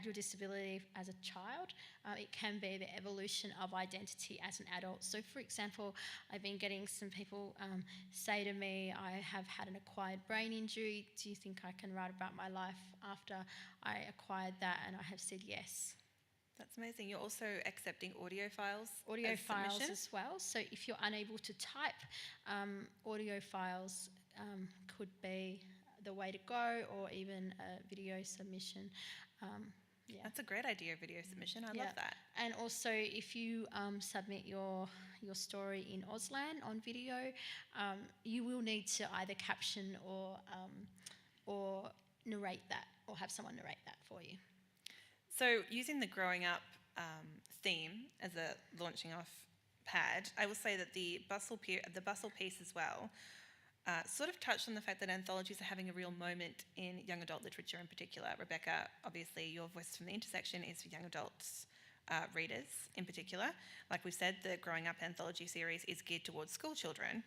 B: your disability as a child. It can be the evolution of identity as an adult. So for example, I've been getting some people say to me, I have had an acquired brain injury. Do you think I can write about my life after I acquired that? And I have said yes.
A: That's amazing. You're also accepting audio files
B: Audio files as well. So if you're unable to type, audio files could be the way to go, or even a video submission.
A: That's a great idea, video submission. I love that.
B: And also, if you submit your story in Auslan on video, you will need to either caption or narrate that, or have someone narrate that for you.
A: So using the Growing Up theme as a launching off pad, I will say that the bustle piece as well sort of touched on the fact that anthologies are having a real moment in young adult literature in particular. Rebecca, obviously your Voices from the Intersection is for young adults readers in particular. Like we've said, the Growing Up anthology series is geared towards school children.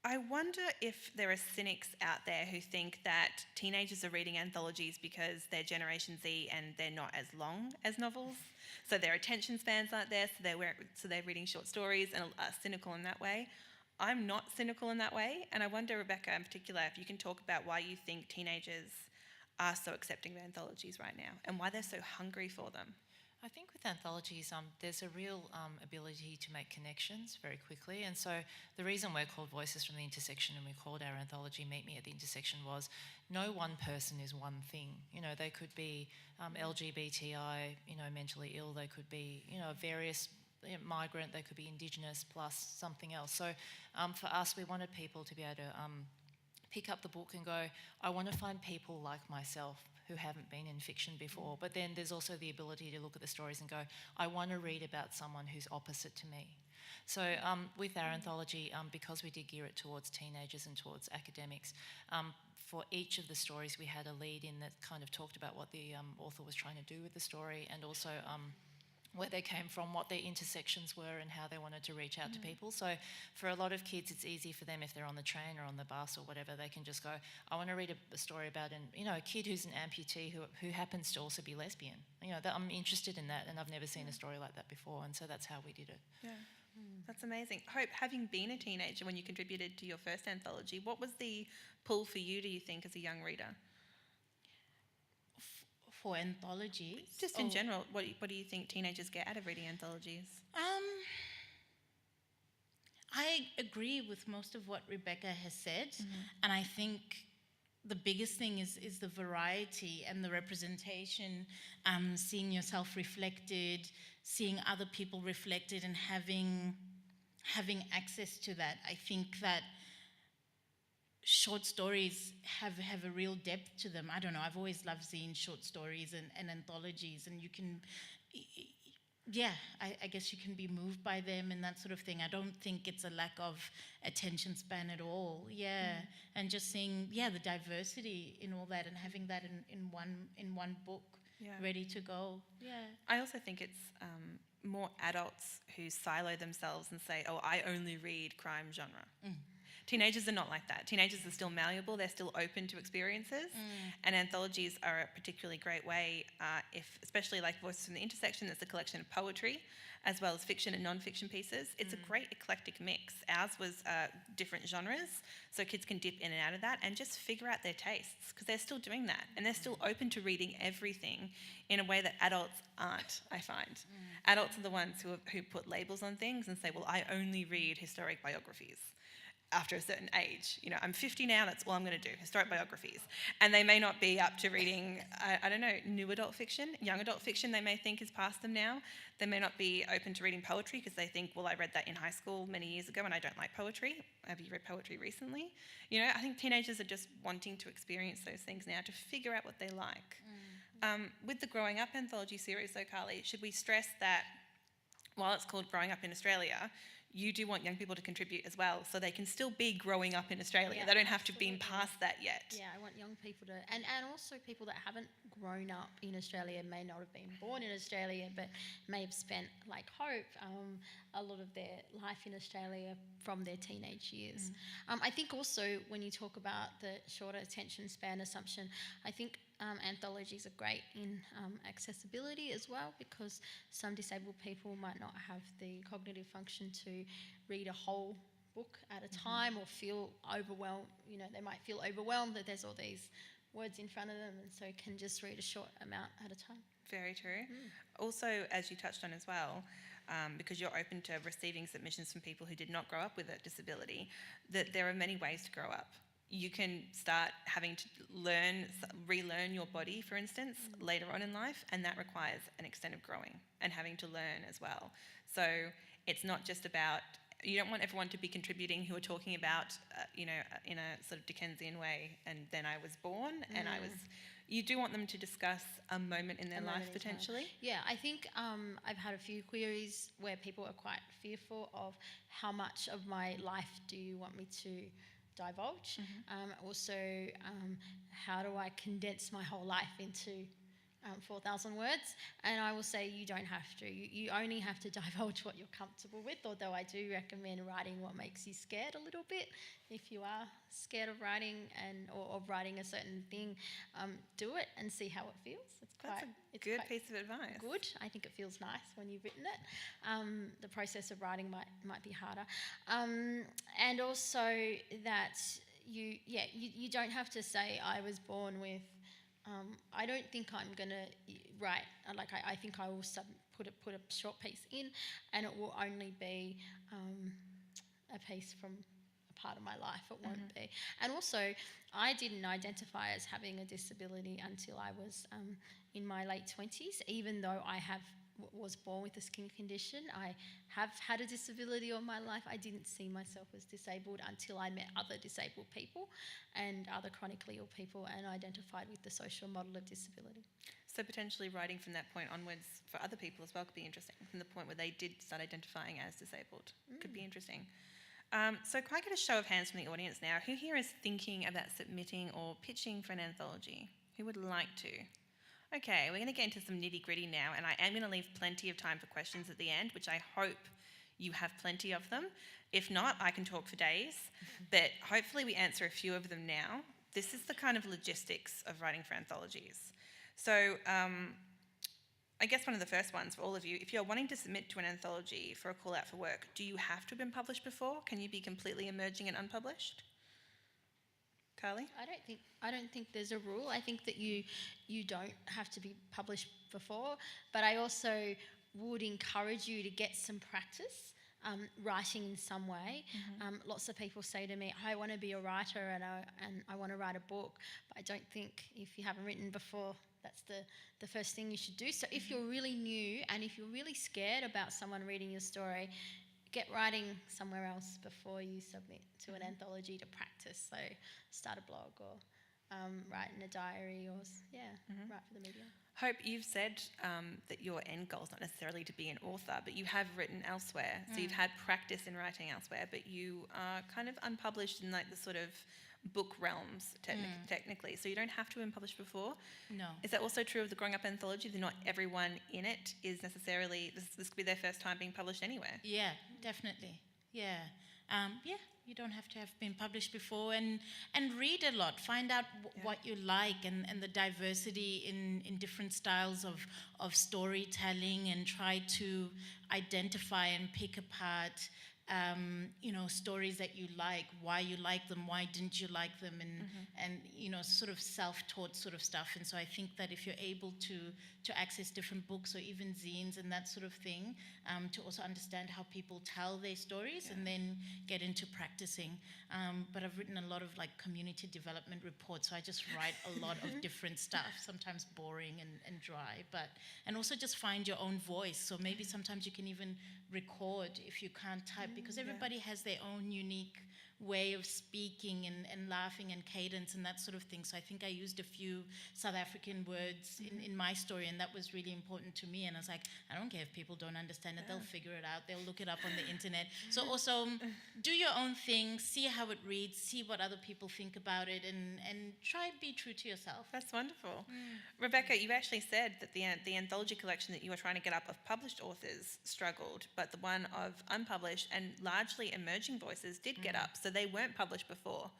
A: I wonder if there are cynics out there who think that teenagers are reading anthologies because they're Generation Z and they're not as long as novels. So their attention spans aren't there, so they're reading short stories and are cynical in that way. I'm not cynical in that way, and I wonder, Rebecca, in particular, if you can talk about why you think teenagers are so accepting of anthologies right now and why they're so hungry for them.
C: I think with anthologies, there's a real ability to make connections very quickly. And so the reason we're called Voices from the Intersection and we called our anthology Meet Me at the Intersection was no one person is one thing. You know, they could be LGBTI, mentally ill. They could be, various migrant. They could be Indigenous plus something else. So for us, we wanted people to be able to pick up the book and go, I want to find people like myself
E: who haven't been in fiction before. But then there's also the ability to look at the stories and go, I want to read about someone who's opposite to me. So with our anthology, because we did gear it towards teenagers and towards academics, for each of the stories we had a lead in that kind of talked about what the author was trying to do with the story, and also where they came from, what their intersections were, and how they wanted to reach out to people. So for a lot of kids, it's easy for them if they're on the train or on the bus or whatever, they can just go, I want to read a story about a kid who's an amputee who happens to also be lesbian. I'm interested in that, and I've never seen a story like that before, and so that's how we did it.
A: Yeah. That's amazing. Hope, having been a teenager when you contributed to your first anthology, what was the pull for you, do you think, as a young reader?
D: For anthologies?
A: Just in general, what do you think teenagers get out of reading anthologies?
D: I agree with most of what Rebecca has said, and I think the biggest thing is the variety and the representation, seeing yourself reflected, seeing other people reflected, and having access to that. I think that short stories have a real depth to them. I don't know, I've always loved seeing short stories and anthologies, and you can, I guess you can be moved by them and that sort of thing. I don't think it's a lack of attention span at all. And just seeing the diversity in all that and having that in one book ready to go.
A: I also think it's more adults who silo themselves and say, oh, I only read crime genre. Teenagers are not like that. Teenagers are still malleable. They're still open to experiences. And anthologies are a particularly great way, especially like Voices from the Intersection, it's a collection of poetry as well as fiction and non-fiction pieces. It's a great eclectic mix. Ours was different genres, so kids can dip in and out of that and just figure out their tastes, because they're still doing that. And they're still open to reading everything in a way that adults aren't, I find. Adults are the ones who put labels on things and say, well, I only read historic biographies. After a certain age, I'm 50 now, that's all I'm going to do, historic biographies. And they may not be up to reading, I don't know, new adult fiction, young adult fiction they may think is past them now. They may not be open to reading poetry because they think, well, I read that in high school many years ago and I don't like poetry. Have you read poetry recently? I think teenagers are just wanting to experience those things now to figure out what they like. With the Growing Up anthology series, though, Carly, should we stress that while it's called Growing Up in Australia, you do want young people to contribute as well, so they can still be growing up in Australia. They don't have to be past that yet.
B: Yeah, I want young people to, and also people that haven't grown up in Australia, may not have been born in Australia, but may have spent, like Hope, a lot of their life in Australia from their teenage years. I think also when you talk about the shorter attention span assumption, I think anthologies are great in accessibility as well, because some disabled people might not have the cognitive function to read a whole book at a time, or feel overwhelmed. They might feel overwhelmed that there's all these words in front of them, and so can just read a short amount at a time.
A: Very true. Also, as you touched on as well, because you're open to receiving submissions from people who did not grow up with a disability, that there are many ways to grow up. You can start having to relearn your body, for instance, later on in life, and that requires an extent of growing and having to learn as well. So it's not just about, you don't want everyone to be contributing who are talking about, in a sort of Dickensian way, and then I was born, and you do want them to discuss a moment in their life, potentially.
B: Yeah, I think I've had a few queries where people are quite fearful of how much of my life do you want me to divulge. Also, how do I condense my whole life into 4,000 words? And I will say you don't have to. You only have to divulge what you're comfortable with, although I do recommend writing what makes you scared a little bit. If you are scared of writing or of writing a certain thing, do it and see how it feels.
A: That's a good piece of advice.
B: Good. I think it feels nice when you've written it. The process of writing might be harder. And also that you don't have to say I was born with. I don't think I'm gonna write. I think I will put a short piece in, and it will only be a piece from a part of my life. It won't be. And also, I didn't identify as having a disability until I was in my late 20s, even though I have was born with a skin condition. I have had a disability all my life. I didn't see myself as disabled until I met other disabled people and other chronically ill people and identified with the social model of disability.
A: So potentially writing from that point onwards for other people as well could be interesting, from the point where they did start identifying as disabled. Could be interesting. So can I get a show of hands from the audience now? Who here is thinking about submitting or pitching for an anthology? Who would like to? Okay, we're going to get into some nitty-gritty now, and I am going to leave plenty of time for questions at the end, which I hope you have plenty of them. If not, I can talk for days, but hopefully we answer a few of them now. This is the kind of logistics of writing for anthologies. So I guess one of the first ones for all of you, if you're wanting to submit to an anthology for a call out for work, do you have to have been published before? Can you be completely emerging and unpublished? Carly?
B: I don't think there's a rule. I think that you don't have to be published before, but I also would encourage you to get some practice writing in some way. Lots of people say to me, I want to be a writer and I want to write a book, but I don't think if you haven't written before, that's the first thing you should do. So if you're really new and if you're really scared about someone reading your story, get writing somewhere else before you submit to an anthology to practice. So start a blog or write in a diary or, write for the media.
A: Hope, you've said that your end goal is not necessarily to be an author, but you have written elsewhere. So you've had practice in writing elsewhere, but you are kind of unpublished in like the sort of book realms technically. So you don't have to have been published before.
D: No.
A: Is that also true of the Growing Up anthology? That not everyone in it is necessarily, this could be their first time being published anywhere?
D: Yeah, definitely. Yeah. You don't have to have been published before, and read a lot. Find out what you like and the diversity in different styles of storytelling, and try to identify and pick apart stories that you like, why you like them, why didn't you like them, and sort of self-taught sort of stuff. And so I think that if you're able to access different books or even zines and that sort of thing, to also understand how people tell their stories and then get into practicing. But I've written a lot of like community development reports, so I just write a lot of different stuff, sometimes boring and dry, and also just find your own voice. So maybe sometimes you can even record if you can't type, because everybody has their own unique way of speaking and laughing and cadence and that sort of thing. So I think I used a few South African words in my story, and that was really important to me. And I was like, I don't care if people don't understand it, they'll figure it out, they'll look it up on the internet. So also do your own thing, see how it reads, see what other people think about it, and try to be true to yourself.
A: That's wonderful. Rebecca, you actually said that the anthology collection that you were trying to get up of published authors struggled, but the one of unpublished and largely emerging voices did get up. So they weren't published before,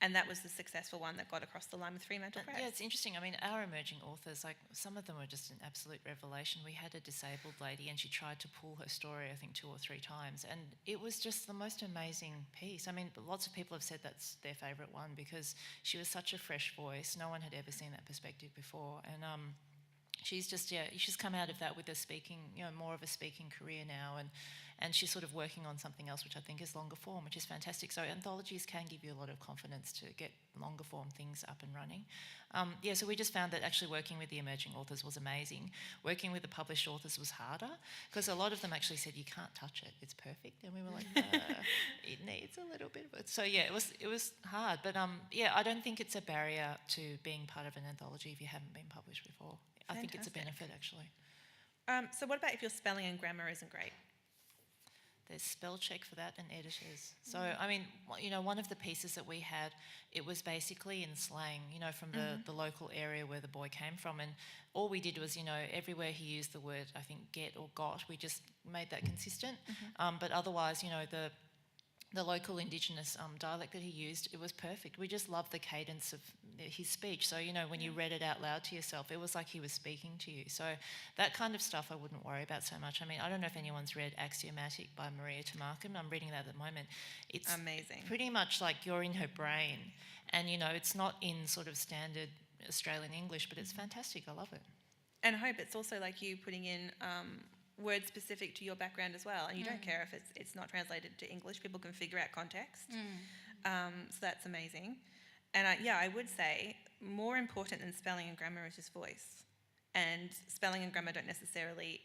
A: and that was the successful one that got across the line with Fremantle Press.
E: Yeah, it's interesting. I mean, our emerging authors, like some of them were just an absolute revelation. We had a disabled lady and she tried to pull her story, I think 2 or 3 times, and it was just the most amazing piece. I mean, lots of people have said that's their favourite one because she was such a fresh voice. No one had ever seen that perspective before, and she's come out of that with a speaking, more of a speaking career now, and she's sort of working on something else, which I think is longer form, which is fantastic. So anthologies can give you a lot of confidence to get longer form things up and running. So we just found that actually working with the emerging authors was amazing. Working with the published authors was harder because a lot of them actually said, you can't touch it, it's perfect. And we were like, it needs a little bit of it. So yeah, it was hard. But I don't think it's a barrier to being part of an anthology if you haven't been published before. I think it's a benefit, actually.
A: So what about if your spelling and grammar isn't great?
E: There's spell check for that and editors. So, I mean, one of the pieces that we had, it was basically in slang, from the local area where the boy came from. And all we did was, everywhere he used the word, I think, get or got, we just made that consistent. But otherwise, the local Indigenous dialect that he used, it was perfect. We just loved the cadence of his speech. So, when you read it out loud to yourself, it was like he was speaking to you. So that kind of stuff I wouldn't worry about so much. I mean, I don't know if anyone's read Axiomatic by Maria Tamarkin. I'm reading that at the moment. It's
A: amazing.
E: Pretty much like you're in her brain. And, it's not in sort of standard Australian English, but it's fantastic. I love it.
A: And Hope, it's also like you putting in words specific to your background as well, and you don't care if it's not translated to English. People can figure out context. So that's amazing. And I would say more important than spelling and grammar is just voice. and spelling and grammar don't necessarily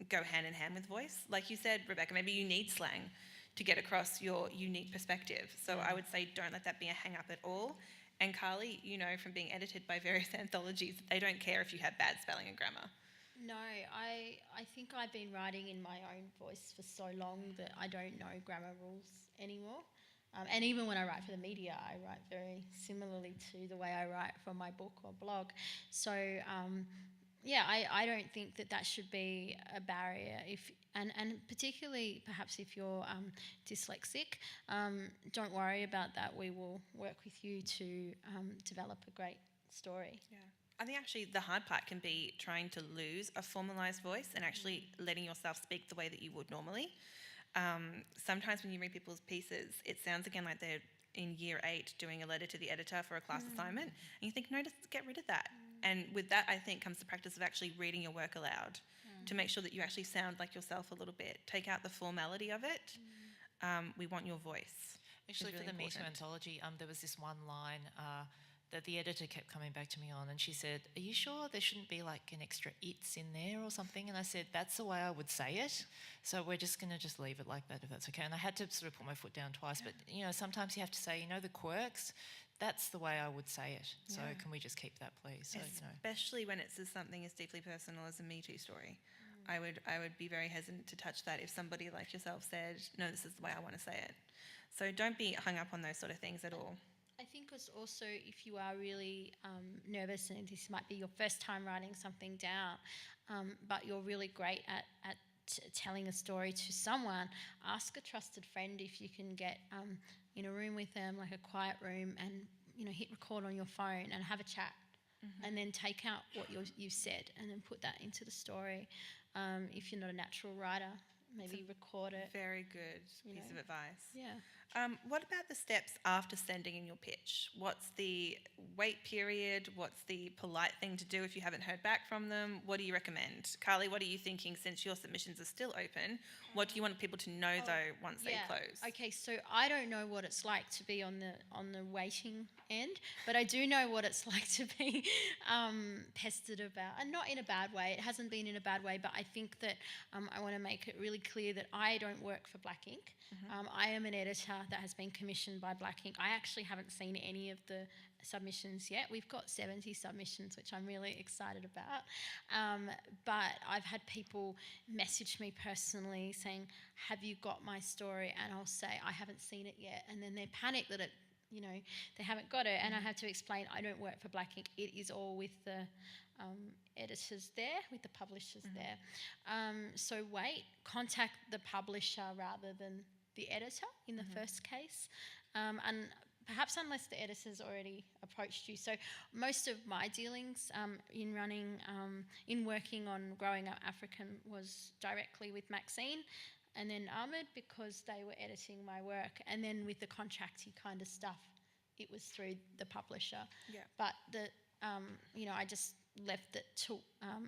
A: go hand in hand with voice. Like you said, Rebecca, maybe you need slang to get across your unique perspective. So I would say don't let that be a hang-up at all. And Carly, you know from being edited by various anthologies, they don't care if you have bad spelling and grammar.
B: No, I think I've been writing in my own voice for so long that I don't know grammar rules anymore. And even when I write for the media, I write very similarly to the way I write for my book or blog. So, I don't think that should be a barrier. And particularly perhaps if you're dyslexic, don't worry about that. We will work with you to develop a great story.
A: Yeah. I think actually the hard part can be trying to lose a formalised voice and actually letting yourself speak the way that you would normally. Sometimes when you read people's pieces, it sounds again like they're in year 8 doing a letter to the editor for a class assignment, and you think, no, just get rid of that. And with that, I think, comes the practice of actually reading your work aloud to make sure that you actually sound like yourself a little bit. Take out the formality of it. We want your voice.
E: Actually,
A: really
E: for the Me Too
A: important.
E: anthology, there was this one line that the editor kept coming back to me on, and she said, "Are you sure there shouldn't be like an extra 'it's' in there or something?" And I said, "That's the way I would say it. So we're just going to just leave it like that if that's okay." And I had to sort of put my foot down twice, but sometimes you have to say, the quirks. That's the way I would say it. So can we just keep that, please? So,
A: Especially when it's something as deeply personal as a Me Too story. I would be very hesitant to touch that if somebody like yourself said, no, this is the way I want to say it. So don't be hung up on those sort of things at all.
B: I think it's also, if you are really nervous and this might be your first time writing something down, but you're really great at telling a story to someone, ask a trusted friend if you can get in a room with them, like a quiet room, and hit record on your phone and have a chat, and then take out what you said and then put that into the story. If you're not a natural writer, maybe record it.
A: Very good piece of advice.
B: Yeah.
A: What about the steps after sending in your pitch? What's the wait period? What's the polite thing to do if you haven't heard back from them? What do you recommend? Carly, what are you thinking since your submissions are still open? What do you want people to know though once they close?
B: Okay, so I don't know what it's like to be on the waiting end, but I do know what it's like to be pestered about, and not in a bad way. It hasn't been in a bad way, but I think that I want to make it really clear that I don't work for Black Ink. I am an editor that has been commissioned by Black Ink. I actually haven't seen any of the submissions yet. We've got 70 submissions, which I'm really excited about. But I've had people message me personally saying, have you got my story? And I'll say, I haven't seen it yet. And then they panic that they haven't got it. And I have to explain, I don't work for Black Ink. It is all with the editors there, with the publishers there. So contact the publisher rather than the editor in the first case. And perhaps unless the editor's already approached you. So most of my dealings in working on Growing Up African was directly with Maxine and then Ahmed, because they were editing my work. And then with the contracty kind of stuff, it was through the publisher.
A: Yeah.
B: But I just left it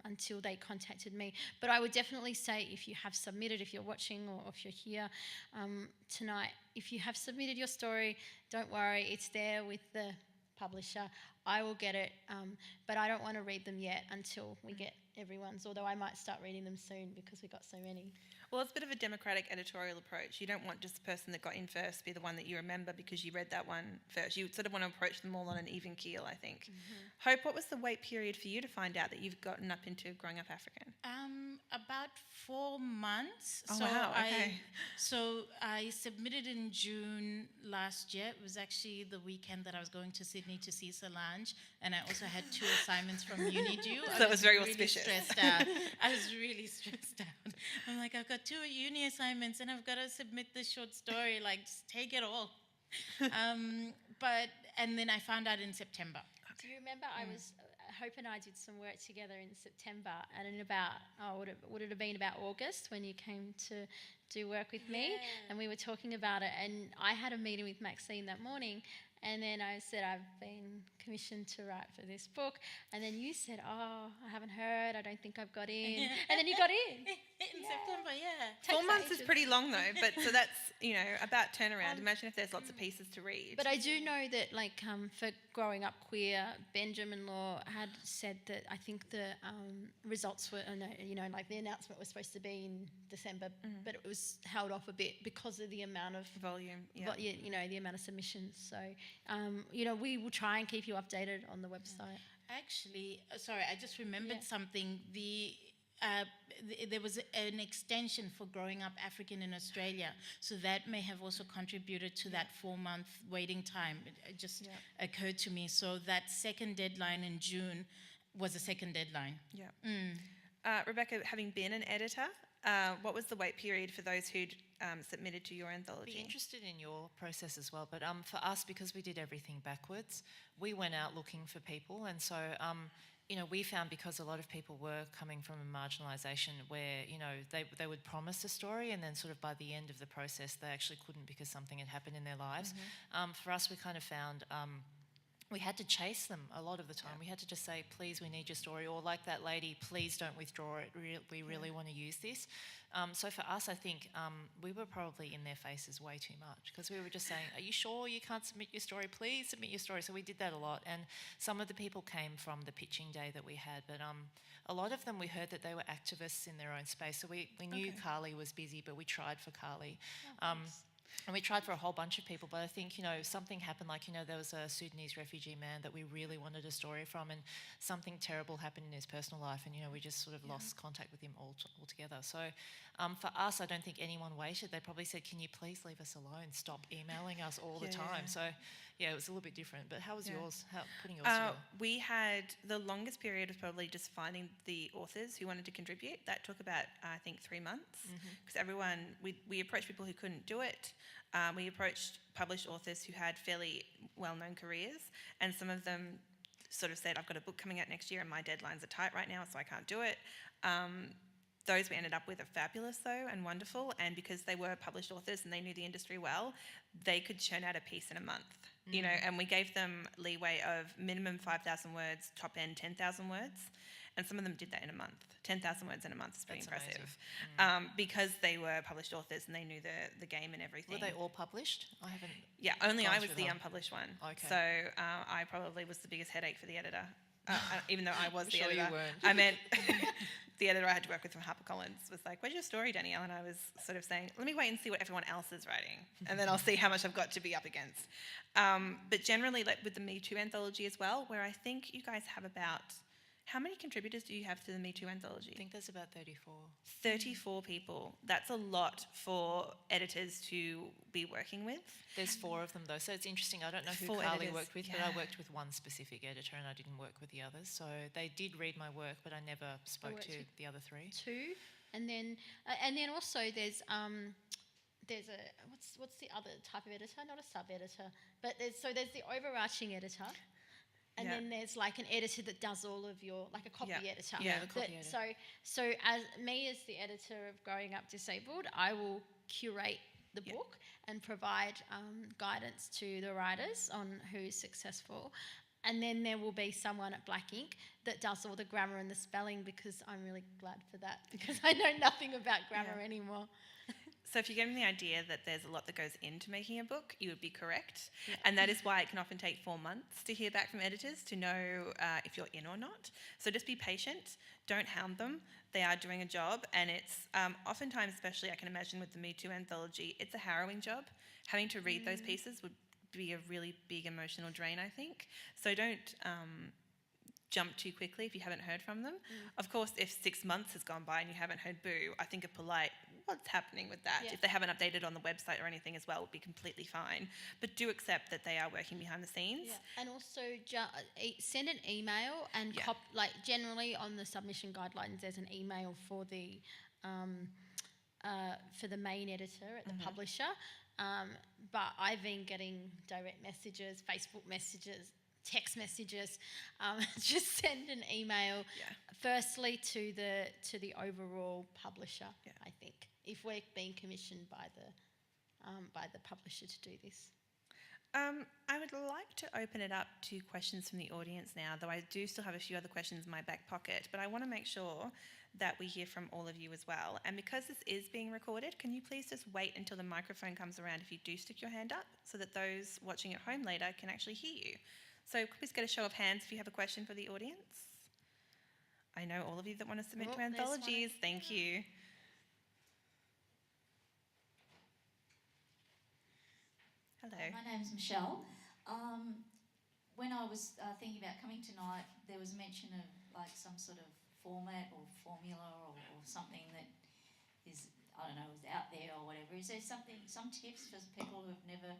B: until they contacted me. But I would definitely say, if you have submitted, if you're watching or if you're here tonight, if you have submitted your story, don't worry, it's there with the publisher. I will get it, but I don't want to read them yet until we get everyone's, although I might start reading them soon because we've got so many.
A: Well, it's a bit of a democratic editorial approach. You don't want just the person that got in first be the one that you remember because you read that one first. You sort of want to approach them all on an even keel, I think. Hope, what was the wait period for you to find out that you've gotten up into Growing Up African?
D: About 4 months.
A: Oh, wow, okay.
D: So I submitted in June last year. It was actually the weekend that I was going to Sydney to see Solange, and I also had 2 assignments from uni due.
A: So it was very
D: really
A: auspicious.
D: Stressed out. I was really stressed out. I'm like, I've got 2 uni assignments and I've got to submit this short story. Like, just take it all. And then I found out in September.
B: Do you remember Hope and I did some work together in September, and in about, would it have been about August when you came to do work with me, and we were talking about it, and I had a meeting with Maxine that morning, and then I said, I've been commissioned to write for this book, and then you said, I haven't heard, I don't think I've got in, and then you got in.
D: In September, yeah.
A: 4 months is pretty long though, but so that's, about turnaround. Imagine if there's lots of pieces to read.
B: But I do know that, for Growing Up Queer, Benjamin Law had said that I think the results were, like the announcement was supposed to be in December, but it was held off a bit because of the amount of
A: Volume,
B: the amount of submissions. So, we will try and keep you updated on the website.
D: Actually, sorry, I just remembered
B: Yeah.
D: something. There was an extension for Growing Up African in Australia, so that may have also contributed to that 4-month waiting time. It just occurred to me. So that second deadline in June was a second deadline.
A: Yeah. Rebecca, having been an editor, what was the wait period for those who'd submitted to your anthology?
E: I'd be interested in your process as well, but for us, because we did everything backwards, we went out looking for people, and so we found, because a lot of people were coming from a marginalisation where they would promise a story, and then sort of by the end of the process they actually couldn't because something had happened in their lives. For us, we kind of found we had to chase them a lot of the time. We had to just say, please, we need your story, or like that lady, please don't withdraw it, we really want to use this. So for us, I think we were probably in their faces way too much, because we were just saying, are you sure you can't submit your story? Please submit your story. So we did that a lot, and some of the people came from the pitching day that we had, but a lot of them, we heard that they were activists in their own space. So we knew Carly was busy, but we tried for Carly. And we tried for a whole bunch of people, but I think, something happened, like, there was a Sudanese refugee man that we really wanted a story from, and something terrible happened in his personal life, and, we just sort of lost contact with him altogether. So for us, I don't think anyone waited. They probably said, can you please leave us alone? Stop emailing us all the time. So, it was a little bit different. But how was yours, putting yours together?
A: We had, the longest period was probably just finding the authors who wanted to contribute. That took about, I think, 3 months, because we approached people who couldn't do it. We approached published authors who had fairly well-known careers, and some of them sort of said, I've got a book coming out next year and my deadlines are tight right now, so I can't do it. Those we ended up with are fabulous, though, and wonderful, and because they were published authors and they knew the industry well, they could churn out a piece in a month, and we gave them leeway of minimum 5,000 words, top end 10,000 words, and some of them did that in a month. 10,000 words in a month is pretty impressive, because they were published authors and they knew the game and everything.
E: Were they all published? I haven't.
A: Yeah, only
E: gone
A: I was
E: through
A: the
E: them.
A: unpublished one.
E: Okay.
A: So I probably was the biggest headache for the editor, even though I was the
E: Sure
A: editor.
E: you weren't.
A: I meant the editor I had to work with from HarperCollins was like, where's your story, Danielle? And I was sort of saying, let me wait and see what everyone else is writing, and then I'll see how much I've got to be up against. But generally, like with the Me Too anthology as well, where I think you guys have about, how many contributors do you have to the Me Too anthology?
E: I think there's about 34.
A: 34 people. That's a lot for editors to be working with.
E: There's 4 of them, though, so it's interesting. I don't know who
A: 4
E: Carly
A: editors,
E: worked with, but I worked with one specific editor and I didn't work with the others. So they did read my work, but I never spoke to the other 3.
B: 2, and then also there's a what's the other type of editor? Not a sub-editor, but there's the overarching editor. And then there's like an editor that does all of your, like a copy editor.
E: Yeah, the copy editor.
B: So as the editor of Growing Up Disabled, I will curate the book and provide guidance to the writers on who's successful. And then there will be someone at Black Ink that does all the grammar and the spelling, because I'm really glad for that, because I know nothing about grammar anymore.
A: So if you're getting the idea that there's a lot that goes into making a book, you would be correct. Yeah. And that is why it can often take 4 months to hear back from editors to know if you're in or not. So just be patient. Don't hound them. They are doing a job. And it's oftentimes, especially I can imagine with the Me Too anthology, it's a harrowing job. Having to read those pieces would be a really big emotional drain, I think. So don't jump too quickly if you haven't heard from them. Of course, if 6 months has gone by and you haven't heard boo, I think a polite, what's happening with that? If they haven't updated on the website or anything as well, would be completely fine. But do accept that they are working behind the scenes.
B: And also send an email and generally on the submission guidelines, there's an email for the main editor at the publisher. But I've been getting direct messages, Facebook messages, text messages. Just send an email firstly to the overall publisher, I think, if we're being commissioned by the publisher to do this.
A: I would like to open it up to questions from the audience now, though I do still have a few other questions in my back pocket, but I want to make sure that we hear from all of you as well. And because this is being recorded, can you please just wait until the microphone comes around if you do stick your hand up, so that those watching at home later can actually hear you? So could we just get a show of hands if you have a question for the audience? I know all of you that want to submit
B: Oh,
A: to
B: there's one
A: anthologies.
B: over
A: Thank you. Hello.
F: My name's Michelle. When I was thinking about coming tonight, there was mention of like some sort of format or formula or something that is, I don't know, is out there or whatever. Is there some tips for people who have never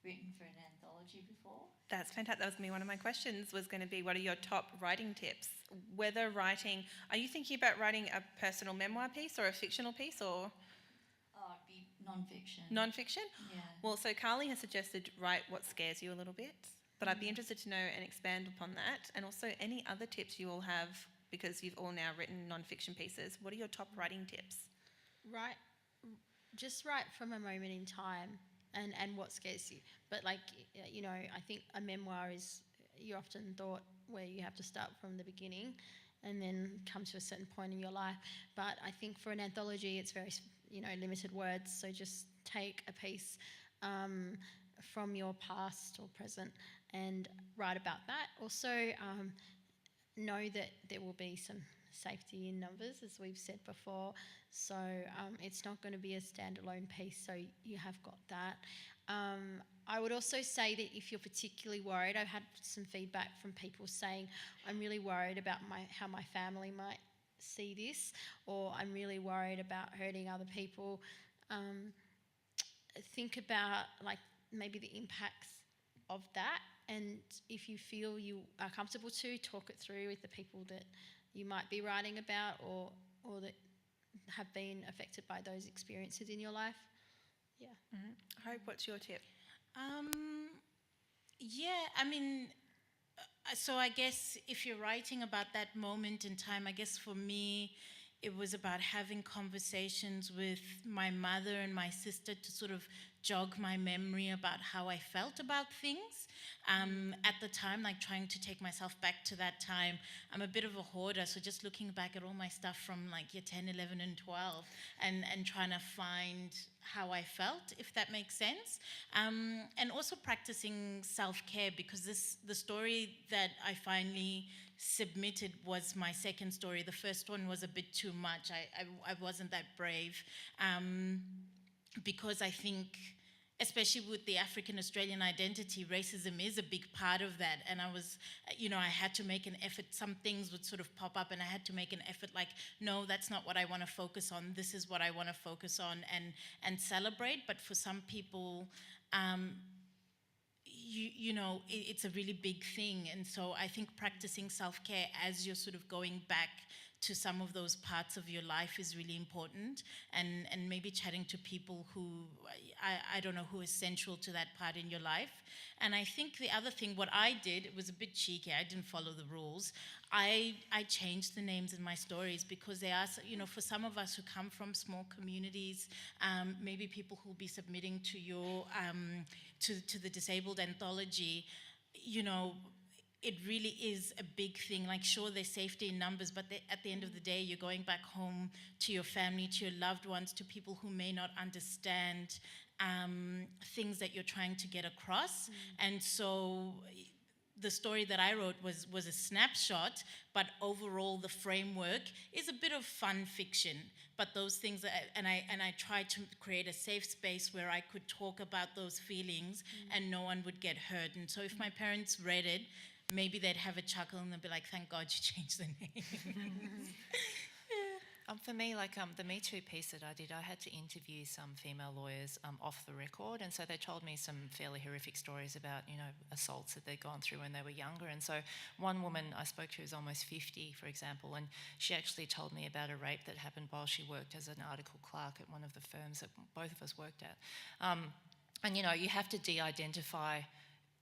F: written for an anthology before?
A: That's fantastic. That was one of my questions was going to be, what are your top writing tips? Whether writing, are you thinking about writing a personal memoir piece or a fictional piece or
F: Oh, it'd be non-fiction.
A: non-fiction?
F: Yeah.
A: Well, so Carly has suggested write what scares you a little bit, but I'd be interested to know and expand upon that. And also any other tips you all have, because you've all now written non-fiction pieces. What are your top writing tips?
B: Just write from a moment in time and what scares you. But like, you know, I think a memoir is, you're often thought where you have to start from the beginning and then come to a certain point in your life. But I think for an anthology, it's very, you know, limited words. So just take a piece from your past or present and write about that. Also, know that there will be some safety in numbers, as we've said before. So it's not going to be a standalone piece, so you have got that. I would also say that if you're particularly worried, I've had some feedback from people saying, I'm really worried about how my family might see this, or I'm really worried about hurting other people. Think about like maybe the impacts of that, and if you feel you are comfortable to, talk it through with the people that you might be writing about or that have been affected by those experiences in your life. Yeah.
A: Hope, what's your tip?
D: Yeah, I mean, so I guess if you're writing about that moment in time, I guess for me, it was about having conversations with my mother and my sister to sort of jog my memory about how I felt about things. At the time, like trying to take myself back to that time. I'm a bit of a hoarder, so just looking back at all my stuff from like year 10, 11 and 12 and trying to find how I felt, if that makes sense. And also practicing self-care, because the story that I finally submitted was my second story. The first one was a bit too much. I wasn't that brave, because I think, especially with the African Australian identity, racism is a big part of that. And I was, you know, I had to make an effort. Some things would sort of pop up and I had to make an effort like, no, that's not what I want to focus on. This is what I want to focus on and celebrate. But for some people, you know, it's a really big thing. And so I think practicing self-care as you're sort of going back to some of those parts of your life is really important, and maybe chatting to people who, I don't know, who is central to that part in your life. And I think the other thing, what I did, it was a bit cheeky, I didn't follow the rules. I changed the names in my stories because they are, you know, for some of us who come from small communities, maybe people who will be submitting to your, to the disabled anthology, you know, it really is a big thing. Like, sure, there's safety in numbers, but at the end of the day, you're going back home to your family, to your loved ones, to people who may not understand things that you're trying to get across. And so the story that I wrote was a snapshot, but overall the framework is a bit of fun fiction. But those things, and I tried to create a safe space where I could talk about those feelings and no one would get hurt. And so if my parents read it, maybe they'd have a chuckle and they'd be like, thank God you changed the name.
E: For me, like the Me Too piece that I did, I had to interview some female lawyers off the record, and so they told me some fairly horrific stories about, you know, assaults that they'd gone through when they were younger. And so one woman I spoke to was almost 50, for example, and she actually told me about a rape that happened while she worked as an article clerk at one of the firms that both of us worked at. And, you know, you have to de-identify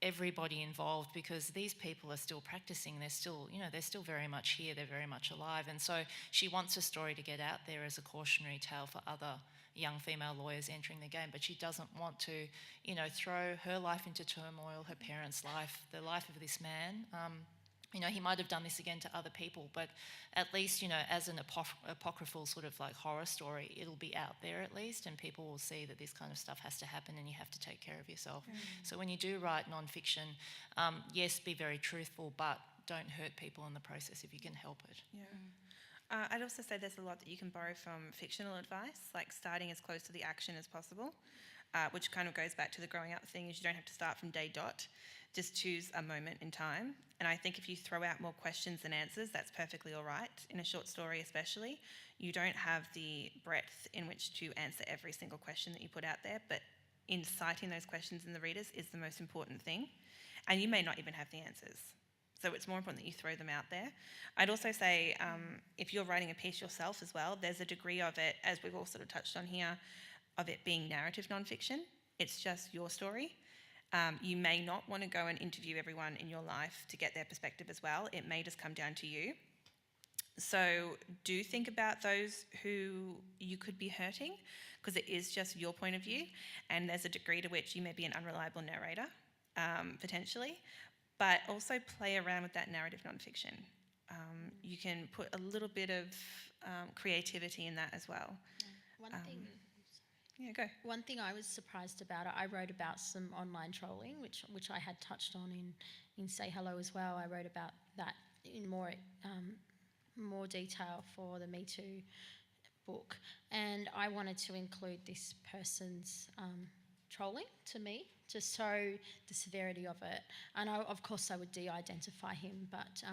E: everybody involved because these people are still practicing, they're still, you know, they're still very much here, they're very much alive. And so she wants a story to get out there as a cautionary tale for other young female lawyers entering the game, but she doesn't want to, you know, throw her life into turmoil, her parents' life, the life of this man. you know, he might have done this again to other people, but at least, you know, as an apocryphal sort of like horror story, it'll be out there at least, and people will see that this kind of stuff has to happen and you have to take care of yourself. So when you do write non-fiction, yes, be very truthful, but don't hurt people in the process if you can help it.
A: Yeah. I'd also say there's a lot that you can borrow from fictional advice, like starting as close to the action as possible, which kind of goes back to the growing up thing, is you don't have to start from day dot. Just choose a moment in time. And I think if you throw out more questions than answers, that's perfectly all right. In a short story especially, you don't have the breadth in which to answer every single question that you put out there, but inciting those questions in the readers is the most important thing. And you may not even have the answers. So it's more important that you throw them out there. I'd also say if you're writing a piece yourself as well, there's a degree of it, as we've all sort of touched on here, of it being narrative nonfiction. It's just your story. You may not want to go and interview everyone in your life to get their perspective as well. It may just come down to you. So do think about those who you could be hurting, because it is just your point of view, and there's a degree to which you may be an unreliable narrator, potentially, but also play around with that narrative nonfiction. You can put a little bit of creativity in that as well.
B: One thing.
A: Yeah, go.
B: One thing I was surprised about, I wrote about some online trolling, which I had touched on in Say Hello as well. I wrote about that in more detail for the Me Too book, and I wanted to include this person's trolling to me to show the severity of it. And of course I would de-identify him, but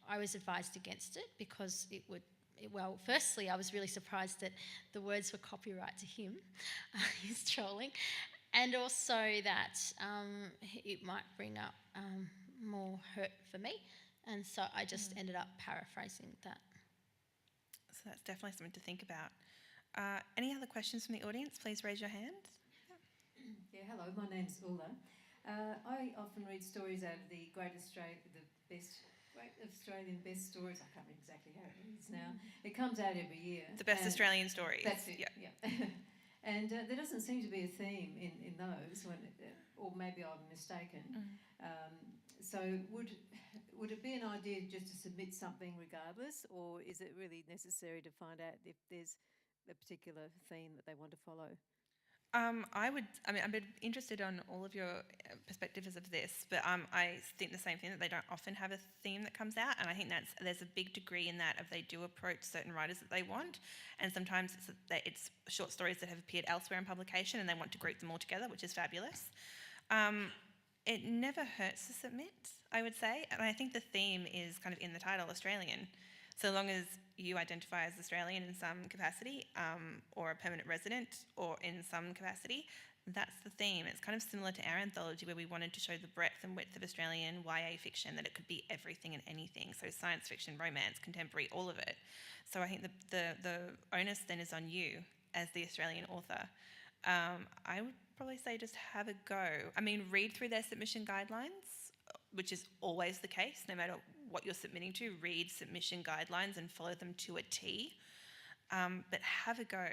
B: I was advised against it because it would. Well, firstly, I was really surprised that the words were copyright to him, his trolling, and also that it might bring up more hurt for me. And so I just ended up paraphrasing that.
A: So that's definitely something to think about. Any other questions from the audience? Please raise your hand.
G: Yeah, hello, my name's Ulla. I often read stories out of the Great Australian Best Stories. I can't remember exactly how it reads now. It comes out every year.
A: The Best Australian Stories.
G: That's it, yeah. And there doesn't seem to be a theme in those, or maybe I'm mistaken. So would it be an idea just to submit something regardless, or is it really necessary to find out if there's a particular theme that they want to follow?
A: I'm interested on all of your perspectives of this, but I think the same thing, that they don't often have a theme that comes out, and I think there's a big degree in that if they do approach certain writers that they want, and sometimes it's short stories that have appeared elsewhere in publication and they want to group them all together, which is fabulous. It never hurts to submit, I would say, and I think the theme is kind of in the title, Australian. So long as you identify as Australian in some capacity, or a permanent resident, or in some capacity, that's the theme. It's kind of similar to our anthology, where we wanted to show the breadth and width of Australian YA fiction, that it could be everything and anything. So science fiction, romance, contemporary, all of it. So I think the onus then is on you as the Australian author. I would probably say just have a go. I mean, read through their submission guidelines, which is always the case, no matter what you're submitting to. Read submission guidelines and follow them to a T. But have a go.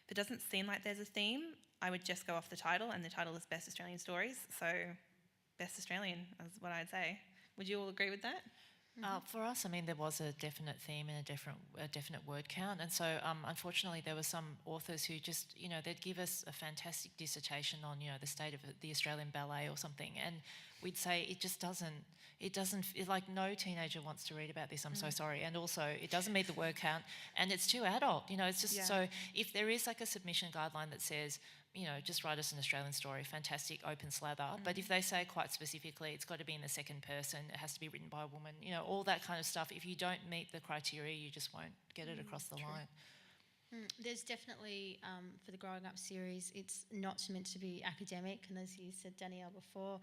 A: If it doesn't seem like there's a theme, I would just go off the title, and the title is Best Australian Stories, so Best Australian is what I'd say. Would you all agree with that?
E: For us, I mean, there was a definite theme and a definite word count, and so unfortunately there were some authors who just, you know, they'd give us a fantastic dissertation on, you know, the state of the Australian ballet or something, and we'd say like no teenager wants to read about this, I'm so sorry, and also it doesn't meet the word count, and it's too adult, you know, it's just, so if there is like a submission guideline that says, you know, just write us an Australian story, fantastic, open slather. But if they say quite specifically, it's got to be in the second person, it has to be written by a woman, you know, all that kind of stuff. If you don't meet the criteria, you just won't get it across the line.
B: There's definitely, for the Growing Up series, it's not meant to be academic, and as you said, Danielle, before,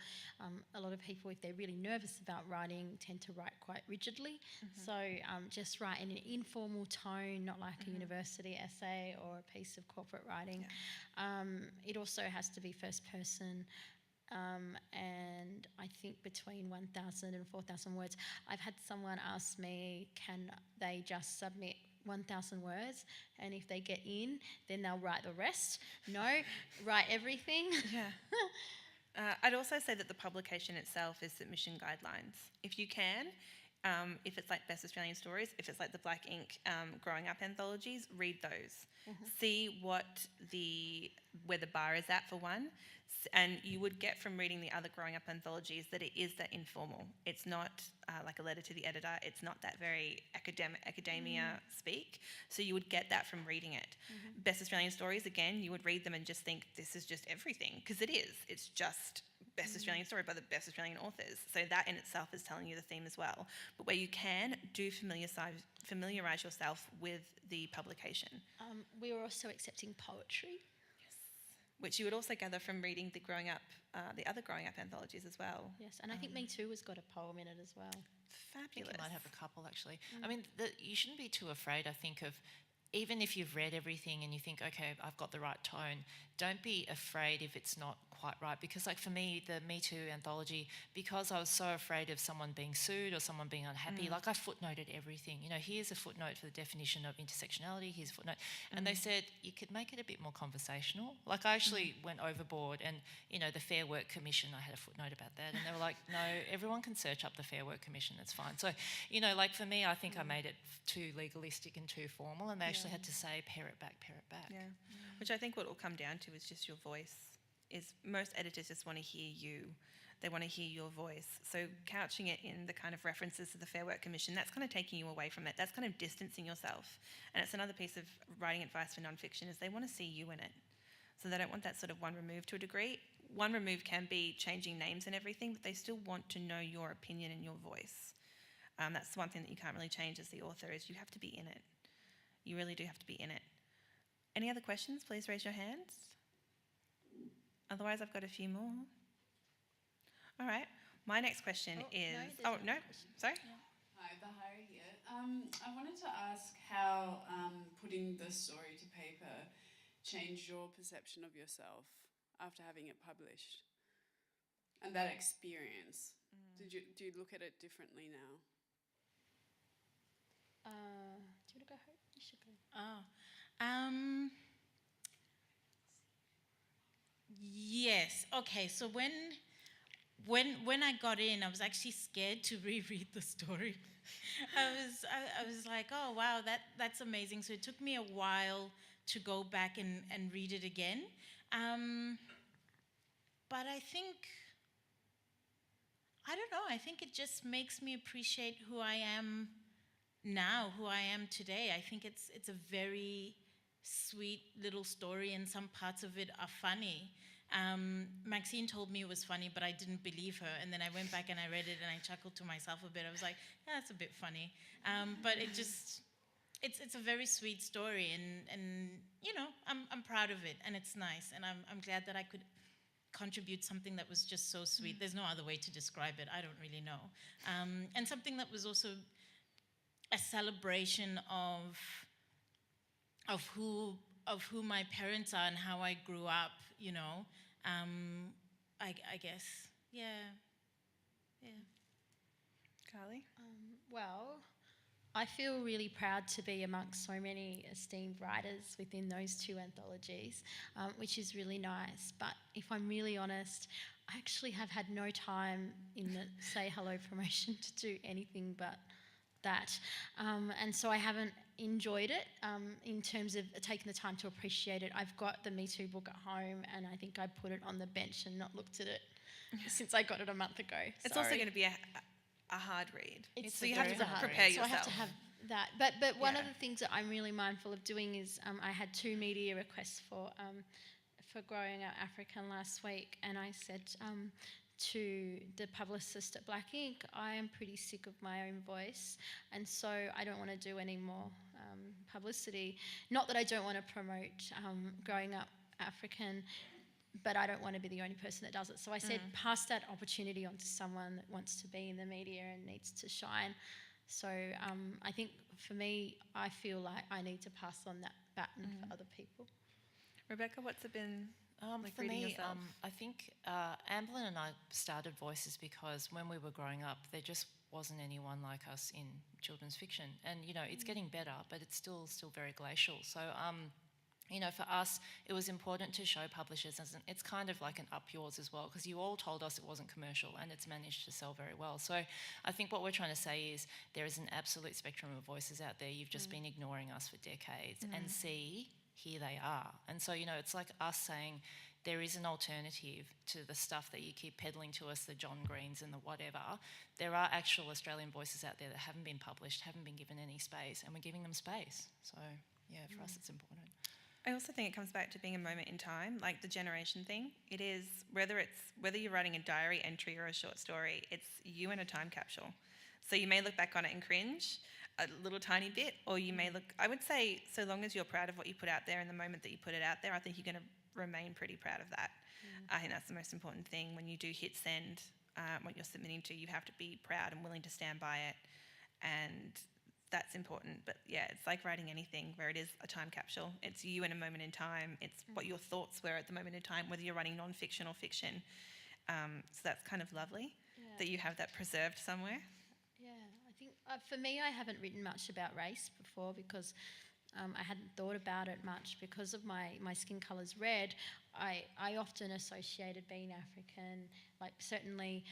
B: a lot of people, if they're really nervous about writing, tend to write quite rigidly. So just write in an informal tone, not like a university essay or a piece of corporate writing. It also has to be first person. And I think between 1,000 and 4,000 words. I've had someone ask me, can they just submit 1,000 words, and if they get in, then they'll write the rest? No, write everything.
A: Yeah. I'd also say that the publication itself is submission guidelines. If you can, if it's like Best Australian Stories, if it's like the Black Ink Growing Up anthologies, read those. See where the bar is at for one. And you would get from reading the other Growing Up anthologies that it is that informal. It's not like a letter to the editor. It's not that very academia speak. So you would get that from reading it. Best Australian Stories, again, you would read them and just think this is just everything, because it is. It's just Best Australian Story by the best Australian authors. So that in itself is telling you the theme as well. But where you can, do familiarise yourself with the publication.
B: We were also accepting poetry.
A: Which you would also gather from reading the other Growing Up anthologies as well.
B: Yes, and I think Me Too has got a poem in it as well.
C: I think
A: Fabulous.
C: you might have a couple, actually. I mean, you shouldn't be too afraid, I think, of, even if you've read everything and you think, okay, I've got the right tone, don't be afraid if it's not quite right. Because like for me, the Me Too anthology, because I was so afraid of someone being sued or someone being unhappy, like I footnoted everything. You know, here's a footnote for the definition of intersectionality, here's a footnote. And they said you could make it a bit more conversational. Like I actually went overboard, and, you know, the Fair Work Commission, I had a footnote about that, and they were like, no, everyone can search up the Fair Work Commission, it's fine. So, you know, like for me, I think I made it too legalistic and too formal, and they actually had to say, pare it back.
A: Yeah. Which I think what it will come down to is just your voice. Is most editors just want to hear you. They want to hear your voice. So couching it in the kind of references to the Fair Work Commission, that's kind of taking you away from it. That's kind of distancing yourself. And it's another piece of writing advice for nonfiction is they want to see you in it. So they don't want that sort of one remove to a degree. One remove can be changing names and everything, but they still want to know your opinion and your voice. That's one thing that you can't really change as the author is you have to be in it. You really do have to be in it. Any other questions? Please raise your hands. Otherwise, I've got a few more. All right. My next question is... No. Sorry?
H: Hi, Bahari here. I wanted to ask how putting the story to paper changed your perception of yourself after having it published, and that experience. Do you look at it differently now?
B: Do you want to go, Hope? You should go.
D: Yes. Okay. So when I got in, I was actually scared to reread the story. I was like, oh wow, that's amazing. So it took me a while to go back and read it again. But I don't know. I think it just makes me appreciate who I am now, who I am today. I think it's a very sweet little story, and some parts of it are funny. Maxine told me it was funny, but I didn't believe her. And then I went back and I read it and I chuckled to myself a bit. I was like, yeah, that's a bit funny. But it's a very sweet story, and you know, I'm proud of it, and it's nice, and I'm glad that I could contribute something that was just so sweet. There's no other way to describe it. I don't really know. And something that was also a celebration of who my parents are and how I grew up, you know. I guess, yeah.
A: Carly?
B: Well, I feel really proud to be amongst so many esteemed writers within those two anthologies, which is really nice. But if I'm really honest, I actually have had no time in the Say Hello promotion to do anything but that. And so I haven't enjoyed it in terms of taking the time to appreciate it. I've got the Me Too book at home, and I think I put it on the bench and not looked at it since I got it a month ago.
A: It's also going to be a hard read.
B: It's
A: so you have to prepare
B: read,
A: yourself.
B: So I have to have that. But one of the things that I'm really mindful of doing is I had 2 media requests for Growing Up African last week, and I said to the publicist at Black Ink, I am pretty sick of my own voice, and so I don't want to do any more publicity. Not that I don't want to promote Growing Up African, but I don't want to be the only person that does it. So I said, pass that opportunity on to someone that wants to be in the media and needs to shine. So I think for me, I feel like I need to pass on that baton for other people.
A: Rebecca, what's it been like
C: for
A: reading
C: me,
A: yourself?
C: I think Amberlyn and I started Voices because when we were growing up, there just wasn't anyone like us in children's fiction. And, you know, it's getting better, but it's still very glacial. So you know, for us, it was important to show publishers, and it's kind of like an up yours as well, because you all told us it wasn't commercial and it's managed to sell very well. So I think what we're trying to say is there is an absolute spectrum of voices out there. You've just been ignoring us for decades, and see, here they are. And so, you know, it's like us saying there is an alternative to the stuff that you keep peddling to us, the John Greens and the whatever. There are actual Australian voices out there that haven't been published, haven't been given any space, and we're giving them space. So yeah, for us it's important.
A: I also think it comes back to being a moment in time, like the generation thing. It is, whether you're writing a diary entry or a short story, it's you in a time capsule. So you may look back on it and cringe a little tiny bit, or you may look, I would say, so long as you're proud of what you put out there in the moment that you put it out there, I think you're going to remain pretty proud of that. I think that's the most important thing. When you do hit send, what you're submitting to, you have to be proud and willing to stand by it, and that's important. But yeah, it's like writing anything where it is a time capsule. It's you in a moment in time. It's what your thoughts were at the moment in time, whether you're writing non-fiction or fiction. So that's kind of lovely that you have that preserved somewhere.
B: Yeah, I think for me, I haven't written much about race before because I hadn't thought about it much because of my skin colour's red. I often associated being African, like certainly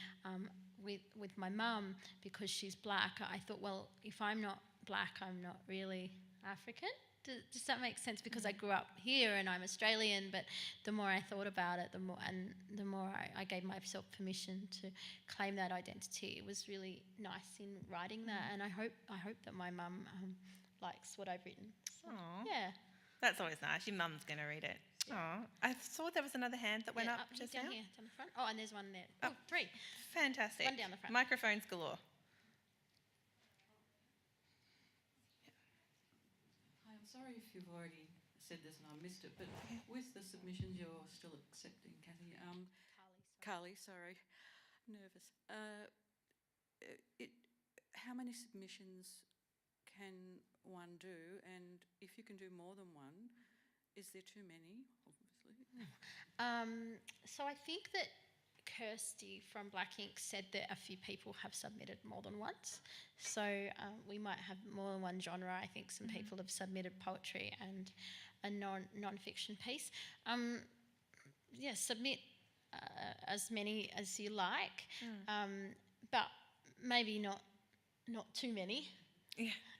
B: with my mum, because she's black. I thought, well, if I'm not black, I'm not really African. Does that make sense? Because I grew up here and I'm Australian, but the more I thought about it, the more I gave myself permission to claim that identity. It was really nice in writing that, and I hope that my mum likes what I've written. So, yeah.
A: That's always nice. Your mum's going to read it. Oh, I saw there was another hand that went up just
B: down
A: now.
B: here, down the front. Oh, and there's one there. Oh, three.
A: Fantastic.
B: One down the front.
A: Microphones galore.
I: Hi, I'm sorry if you've already said this and I missed it, but with the submissions you're still accepting, Kathy, Carly, sorry, nervous. How many submissions can one do, and if you can do more than one, is there too many, obviously?
B: So I think that Kirsty from Black Ink said that a few people have submitted more than once. So we might have more than one genre. I think some people have submitted poetry and a non-fiction piece. Submit as many as you like, but maybe not too many.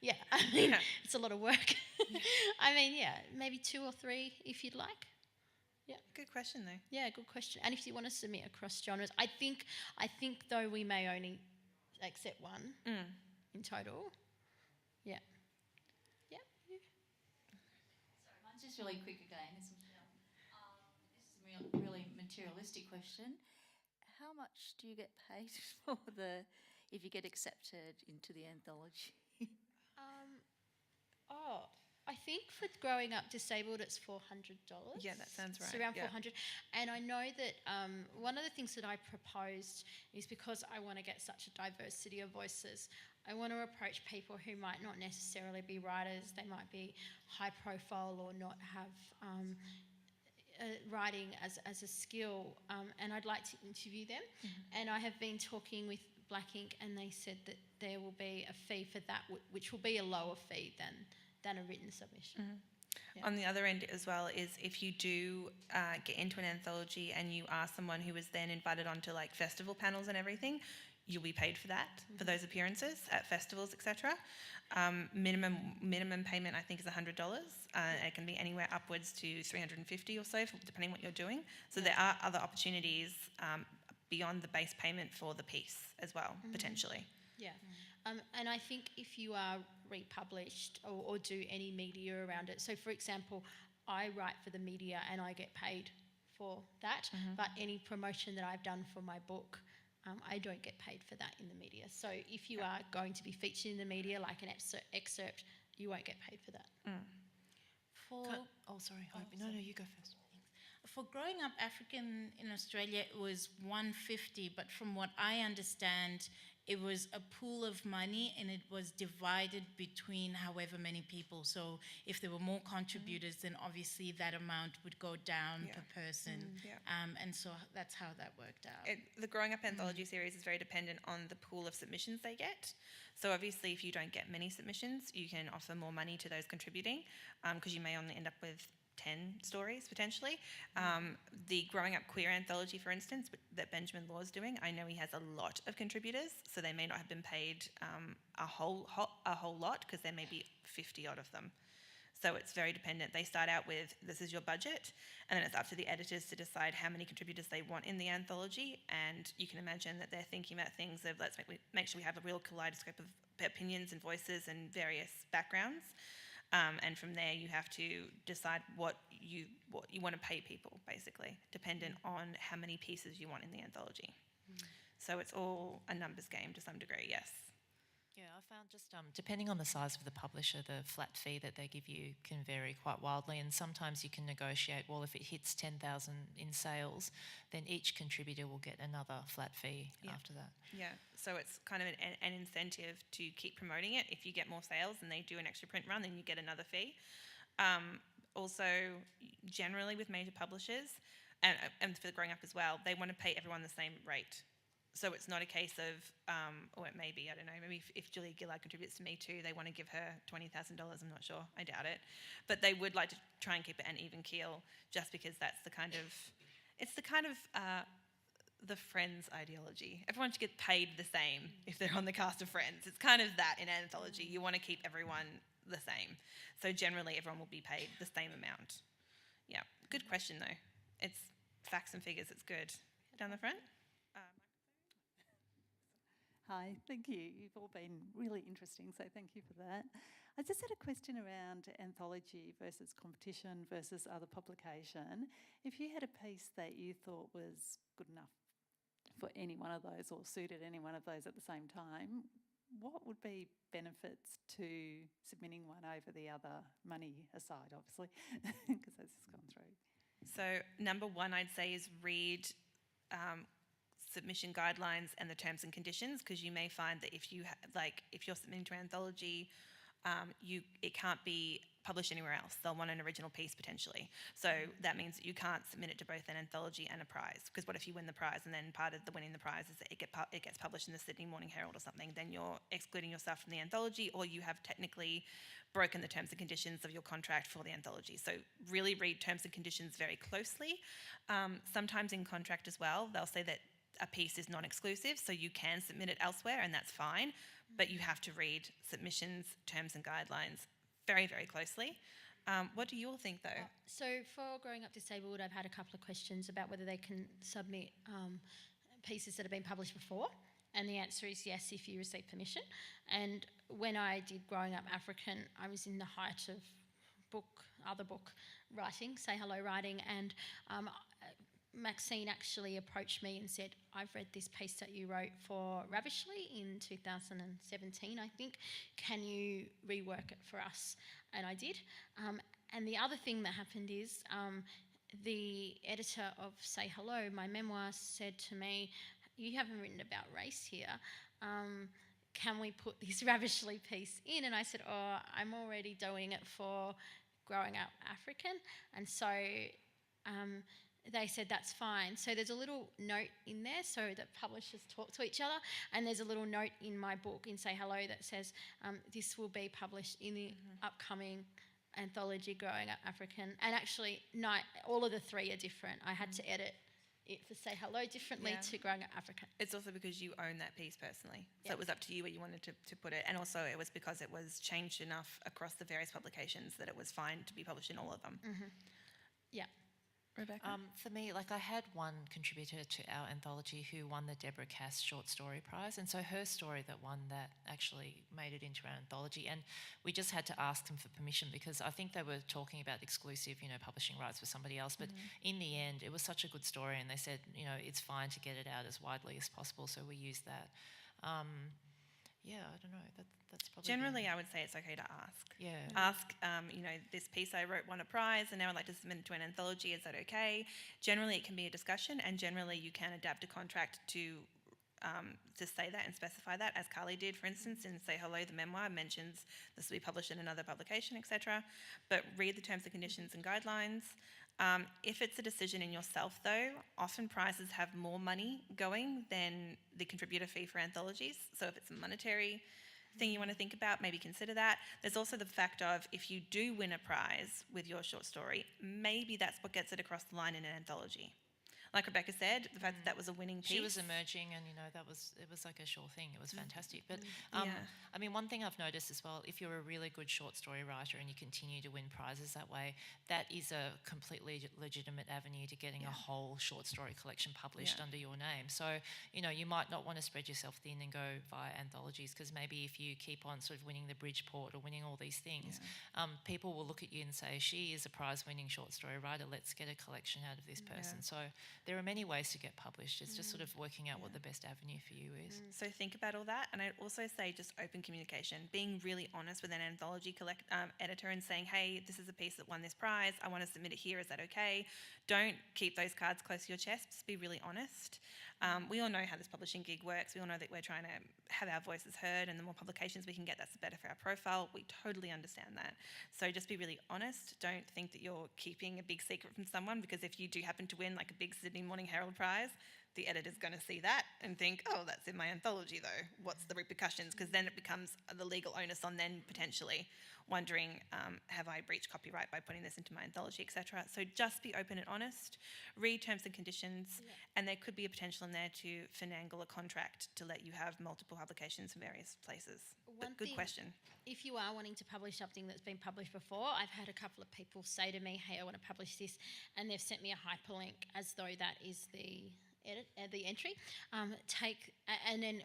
B: Yeah. I mean, it's a lot of work. I mean, maybe 2 or 3 if you'd like. Yeah.
A: Good question, though.
B: Yeah, good question. And if you want to submit across genres, I think though we may only accept one in total. Yeah. Yeah.
F: Sorry, mine's just really quick again. This is a really materialistic question. How much do you get paid for if you get accepted into the anthology?
B: I think for growing up disabled, it's $400.
A: Yeah, that sounds right.
B: It's around $400. And I know that one of the things that I proposed is, because I want to get such a diversity of voices, I want to approach people who might not necessarily be writers. They might be high profile or not have writing as a skill, and I'd like to interview them. And I have been talking with Black Ink, and they said that there will be a fee for that, which will be a lower fee than a written submission. Yeah.
A: On the other end as well is if you do get into an anthology and you are someone who is then invited onto like festival panels and everything, you'll be paid for that, for those appearances at festivals, etc. Minimum payment I think is $100. It can be anywhere upwards to $350 or so, depending what you're doing. So there are other opportunities beyond the base payment for the piece as well, potentially.
B: Yeah. And I think if you are republished or do any media around it, so for example, I write for the media and I get paid for that, but any promotion that I've done for my book, I don't get paid for that in the media. So if you are going to be featured in the media, like an excerpt, you won't get paid for that.
D: No, you go first. For growing up African in Australia, it was $150, but from what I understand, it was a pool of money and it was divided between however many people. So if there were more contributors, then obviously that amount would go down per person. And so that's how that worked out.
A: The Growing Up Anthology series is very dependent on the pool of submissions they get. So obviously if you don't get many submissions, you can offer more money to those contributing, because you may only end up with 10 stories potentially. The Growing Up Queer anthology, for instance, that Benjamin Law's doing, I know he has a lot of contributors, so they may not have been paid a whole lot, because there may be 50 odd of them. So it's very dependent. They start out with, this is your budget, and then it's up to the editors to decide how many contributors they want in the anthology. And you can imagine that they're thinking about things of, let's make sure we have a real kaleidoscope of opinions and voices and various backgrounds. And from there, you have to decide what you want to pay people, basically, dependent on how many pieces you want in the anthology. So it's all a numbers game to some degree, yes.
C: Yeah, I found just depending on the size of the publisher, the flat fee that they give you can vary quite wildly, and sometimes you can negotiate, well, if it hits 10,000 in sales, then each contributor will get another flat fee after that.
A: Yeah, so it's kind of an incentive to keep promoting it. If you get more sales and they do an extra print run, then you get another fee. Also, generally with major publishers, and for Growing Up as well, they want to pay everyone the same rate. So it's not a case of, or it may be, I don't know, maybe if Julia Gillard contributes to Me Too, they want to give her $20,000, I'm not sure, I doubt it. But they would like to try and keep it an even keel, just because that's the kind of, it's the kind of, the Friends ideology. Everyone should get paid the same if they're on the cast of Friends. It's kind of that in anthology. You want to keep everyone the same. So generally everyone will be paid the same amount. Yeah, good question though. It's facts and figures, it's good. Down the front?
J: Hi, thank you. You've all been really interesting, so thank you for that. I just had a question around anthology versus competition versus other publication. If you had a piece that you thought was good enough for any one of those or suited any one of those at the same time, what would be benefits to submitting one over the other, money aside, obviously, because that's just gone through?
A: So number one, I'd say, is read submission guidelines and the terms and conditions, because you may find that if you're submitting to an anthology, it can't be published anywhere else. They'll want an original piece potentially. So that means that you can't submit it to both an anthology and a prize, because what if you win the prize and then part of the winning the prize is that it gets published in the Sydney Morning Herald or something? Then you're excluding yourself from the anthology, or you have technically broken the terms and conditions of your contract for the anthology. So really read terms and conditions very closely. Sometimes in contract as well, they'll say that a piece is non-exclusive, so you can submit it elsewhere, and that's fine, but you have to read submissions, terms and guidelines very, very closely. What do you all think, though?
B: So for Growing Up Disabled, I've had a couple of questions about whether they can submit pieces that have been published before, and the answer is yes, if you receive permission. And when I did Growing Up African, I was in the height of other book writing, Say Hello writing, and Maxine actually approached me and said, I've read this piece that you wrote for Ravishly in 2017, I think. Can you rework it for us? And I did. And the other thing that happened is the editor of Say Hello, my memoir, said to me, you haven't written about race here. Can we put this Ravishly piece in? And I said, oh, I'm already doing it for Growing Up African. And so they said that's fine. So there's a little note in there so that publishers talk to each other, and there's a little note in my book, in Say Hello, that says this will be published in the upcoming anthology Growing Up African. And actually, all of the three are different. I had to edit it for Say Hello differently to Growing Up African.
A: It's also because you own that piece personally. So it was up to you where you wanted to put it. And also it was because it was changed enough across the various publications that it was fine to be published in all of them.
B: Yeah.
A: Rebecca?
C: For me, I had one contributor to our anthology who won the Deborah Cass Short Story Prize, and so her story that won that actually made it into our anthology, and we just had to ask them for permission because I think they were talking about exclusive, publishing rights for somebody else, but in the end, it was such a good story, and they said, it's fine to get it out as widely as possible, so we used that. I don't know, that's probably...
A: Generally, I would say it's okay to ask.
C: Yeah.
A: Ask, this piece I wrote won a prize and now I'd like to submit it to an anthology, is that okay? Generally, it can be a discussion, and generally you can adapt a contract to say that and specify that, as Carly did, for instance, in Say Hello, the memoir mentions this will be published in another publication, etc. But read the terms and conditions and guidelines. If it's a decision in yourself, though, often prizes have more money going than the contributor fee for anthologies. So if it's monetary, thing you want to think about, maybe consider that. There's also the fact of, if you do win a prize with your short story, maybe that's what gets it across the line in an anthology. Like Rebecca said, the fact that was a winning piece.
C: She was emerging, and it was like a sure thing. It was fantastic. But
A: Yeah.
C: I mean, one thing I've noticed as well, if you're a really good short story writer and you continue to win prizes that way, that is a completely legitimate avenue to getting a whole short story collection published under your name. So you might not want to spread yourself thin and go via anthologies, because maybe if you keep on sort of winning the Bridgeport or winning all these things, people will look at you and say, she is a prize-winning short story writer. Let's get a collection out of this person. So there are many ways to get published. It's just sort of working out what the best avenue for you is.
A: So think about all that, and I'd also say just open communication, being really honest with an anthology editor and saying, hey, this is a piece that won this prize, I want to submit it here, is that okay? Don't keep those cards close to your chest, just be really honest. We all know how this publishing gig works. We all know that we're trying to have our voices heard, and the more publications we can get, that's the better for our profile. We totally understand that. So just be really honest. Don't think that you're keeping a big secret from someone, because if you do happen to win like a big Sydney Morning Herald prize, the editor's going to see that and think, oh, that's in my anthology though. What's the repercussions? Because then it becomes the legal onus on then potentially wondering, have I breached copyright by putting this into my anthology, etc. So just be open and honest, read terms and conditions, and there could be a potential in there to finagle a contract to let you have multiple publications from various places. But good question.
B: If you are wanting to publish something that's been published before, I've had a couple of people say to me, hey, I want to publish this, and they've sent me a hyperlink as though that is the entry. And then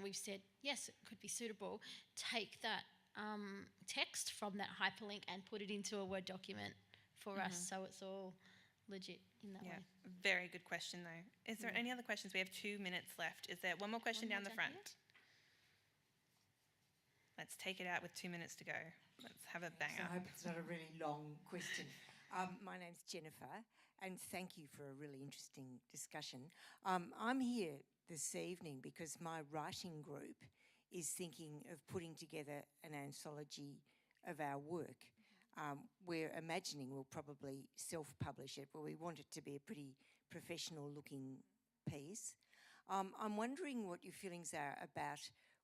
B: we've said yes, it could be suitable. Take that text from that hyperlink and put it into a Word document for us, so it's all legit in that way.
A: Very good question though. Is there any other questions? We have 2 minutes left. Is there one more question down the front? Let's take it out with 2 minutes to go. Let's have a banger.
K: I hope it's not a really long question. My name's Jennifer, and thank you for a really interesting discussion. I'm here this evening because my writing group is thinking of putting together an anthology of our work. We're imagining we'll probably self-publish it, but we want it to be a pretty professional-looking piece. I'm wondering what your feelings are about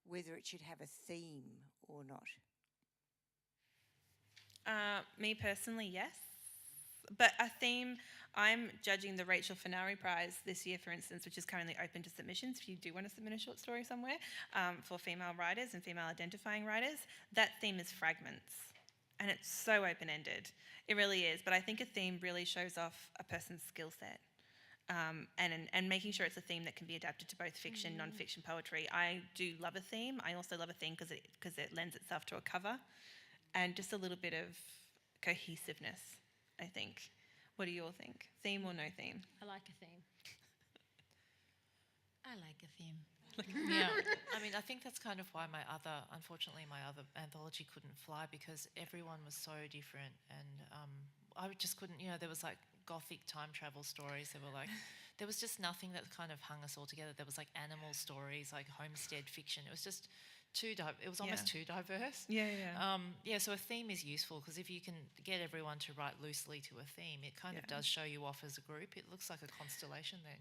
K: whether it should have a theme or not.
A: Me personally, yes. But a theme, I'm judging the Rachel Finari Prize this year, for instance, which is currently open to submissions if you do want to submit a short story somewhere, for female writers and female identifying writers. That theme is fragments, and it's so open-ended. It really is, but I think a theme really shows off a person's skill set. And making sure it's a theme that can be adapted to both fiction, non-fiction poetry. I do love a theme. I also love a theme because it lends itself to a cover and just a little bit of cohesiveness, I think. What do you all think? Theme or no theme?
B: I like a theme.
D: I like a theme.
C: Yeah, I mean, I think that's kind of why unfortunately my other anthology couldn't fly, because everyone was so different, and I just couldn't, there was like gothic time travel stories. There was just nothing that kind of hung us all together. There was like animal stories, like homestead fiction. It was just it was almost too diverse. So a theme is useful, because if you can get everyone to write loosely to a theme, it kind of does show you off as a group. It looks like a constellation then,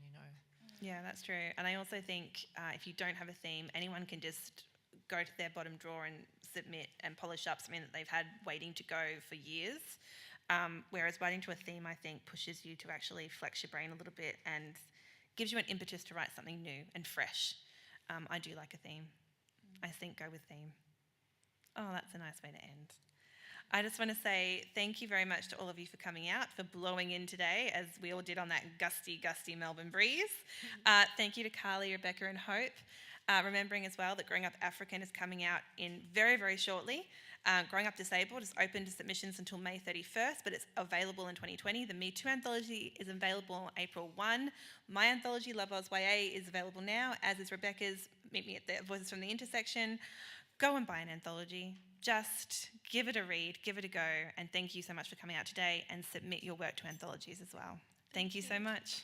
A: Yeah, that's true. And I also think if you don't have a theme, anyone can just go to their bottom drawer and submit and polish up something that they've had waiting to go for years. Whereas writing to a theme, I think, pushes you to actually flex your brain a little bit and gives you an impetus to write something new and fresh. I do like a theme. I think go with theme. Oh, that's a nice way to end. I just want to say thank you very much to all of you for coming out, for blowing in today, as we all did on that gusty, gusty Melbourne breeze. Thank you to Carly, Rebecca and Hope. Remembering as well that Growing Up African is coming out in very, very shortly. Growing Up Disabled is open to submissions until May 31st, but it's available in 2020. The Me Too anthology is available on April 1. My anthology, Love Oz YA, is available now, as is Rebecca's Meet Me at the Voices from the Intersection. Go and buy an anthology. Just give it a read, give it a go, and thank you so much for coming out today, and submit your work to anthologies as well. Thank you so much.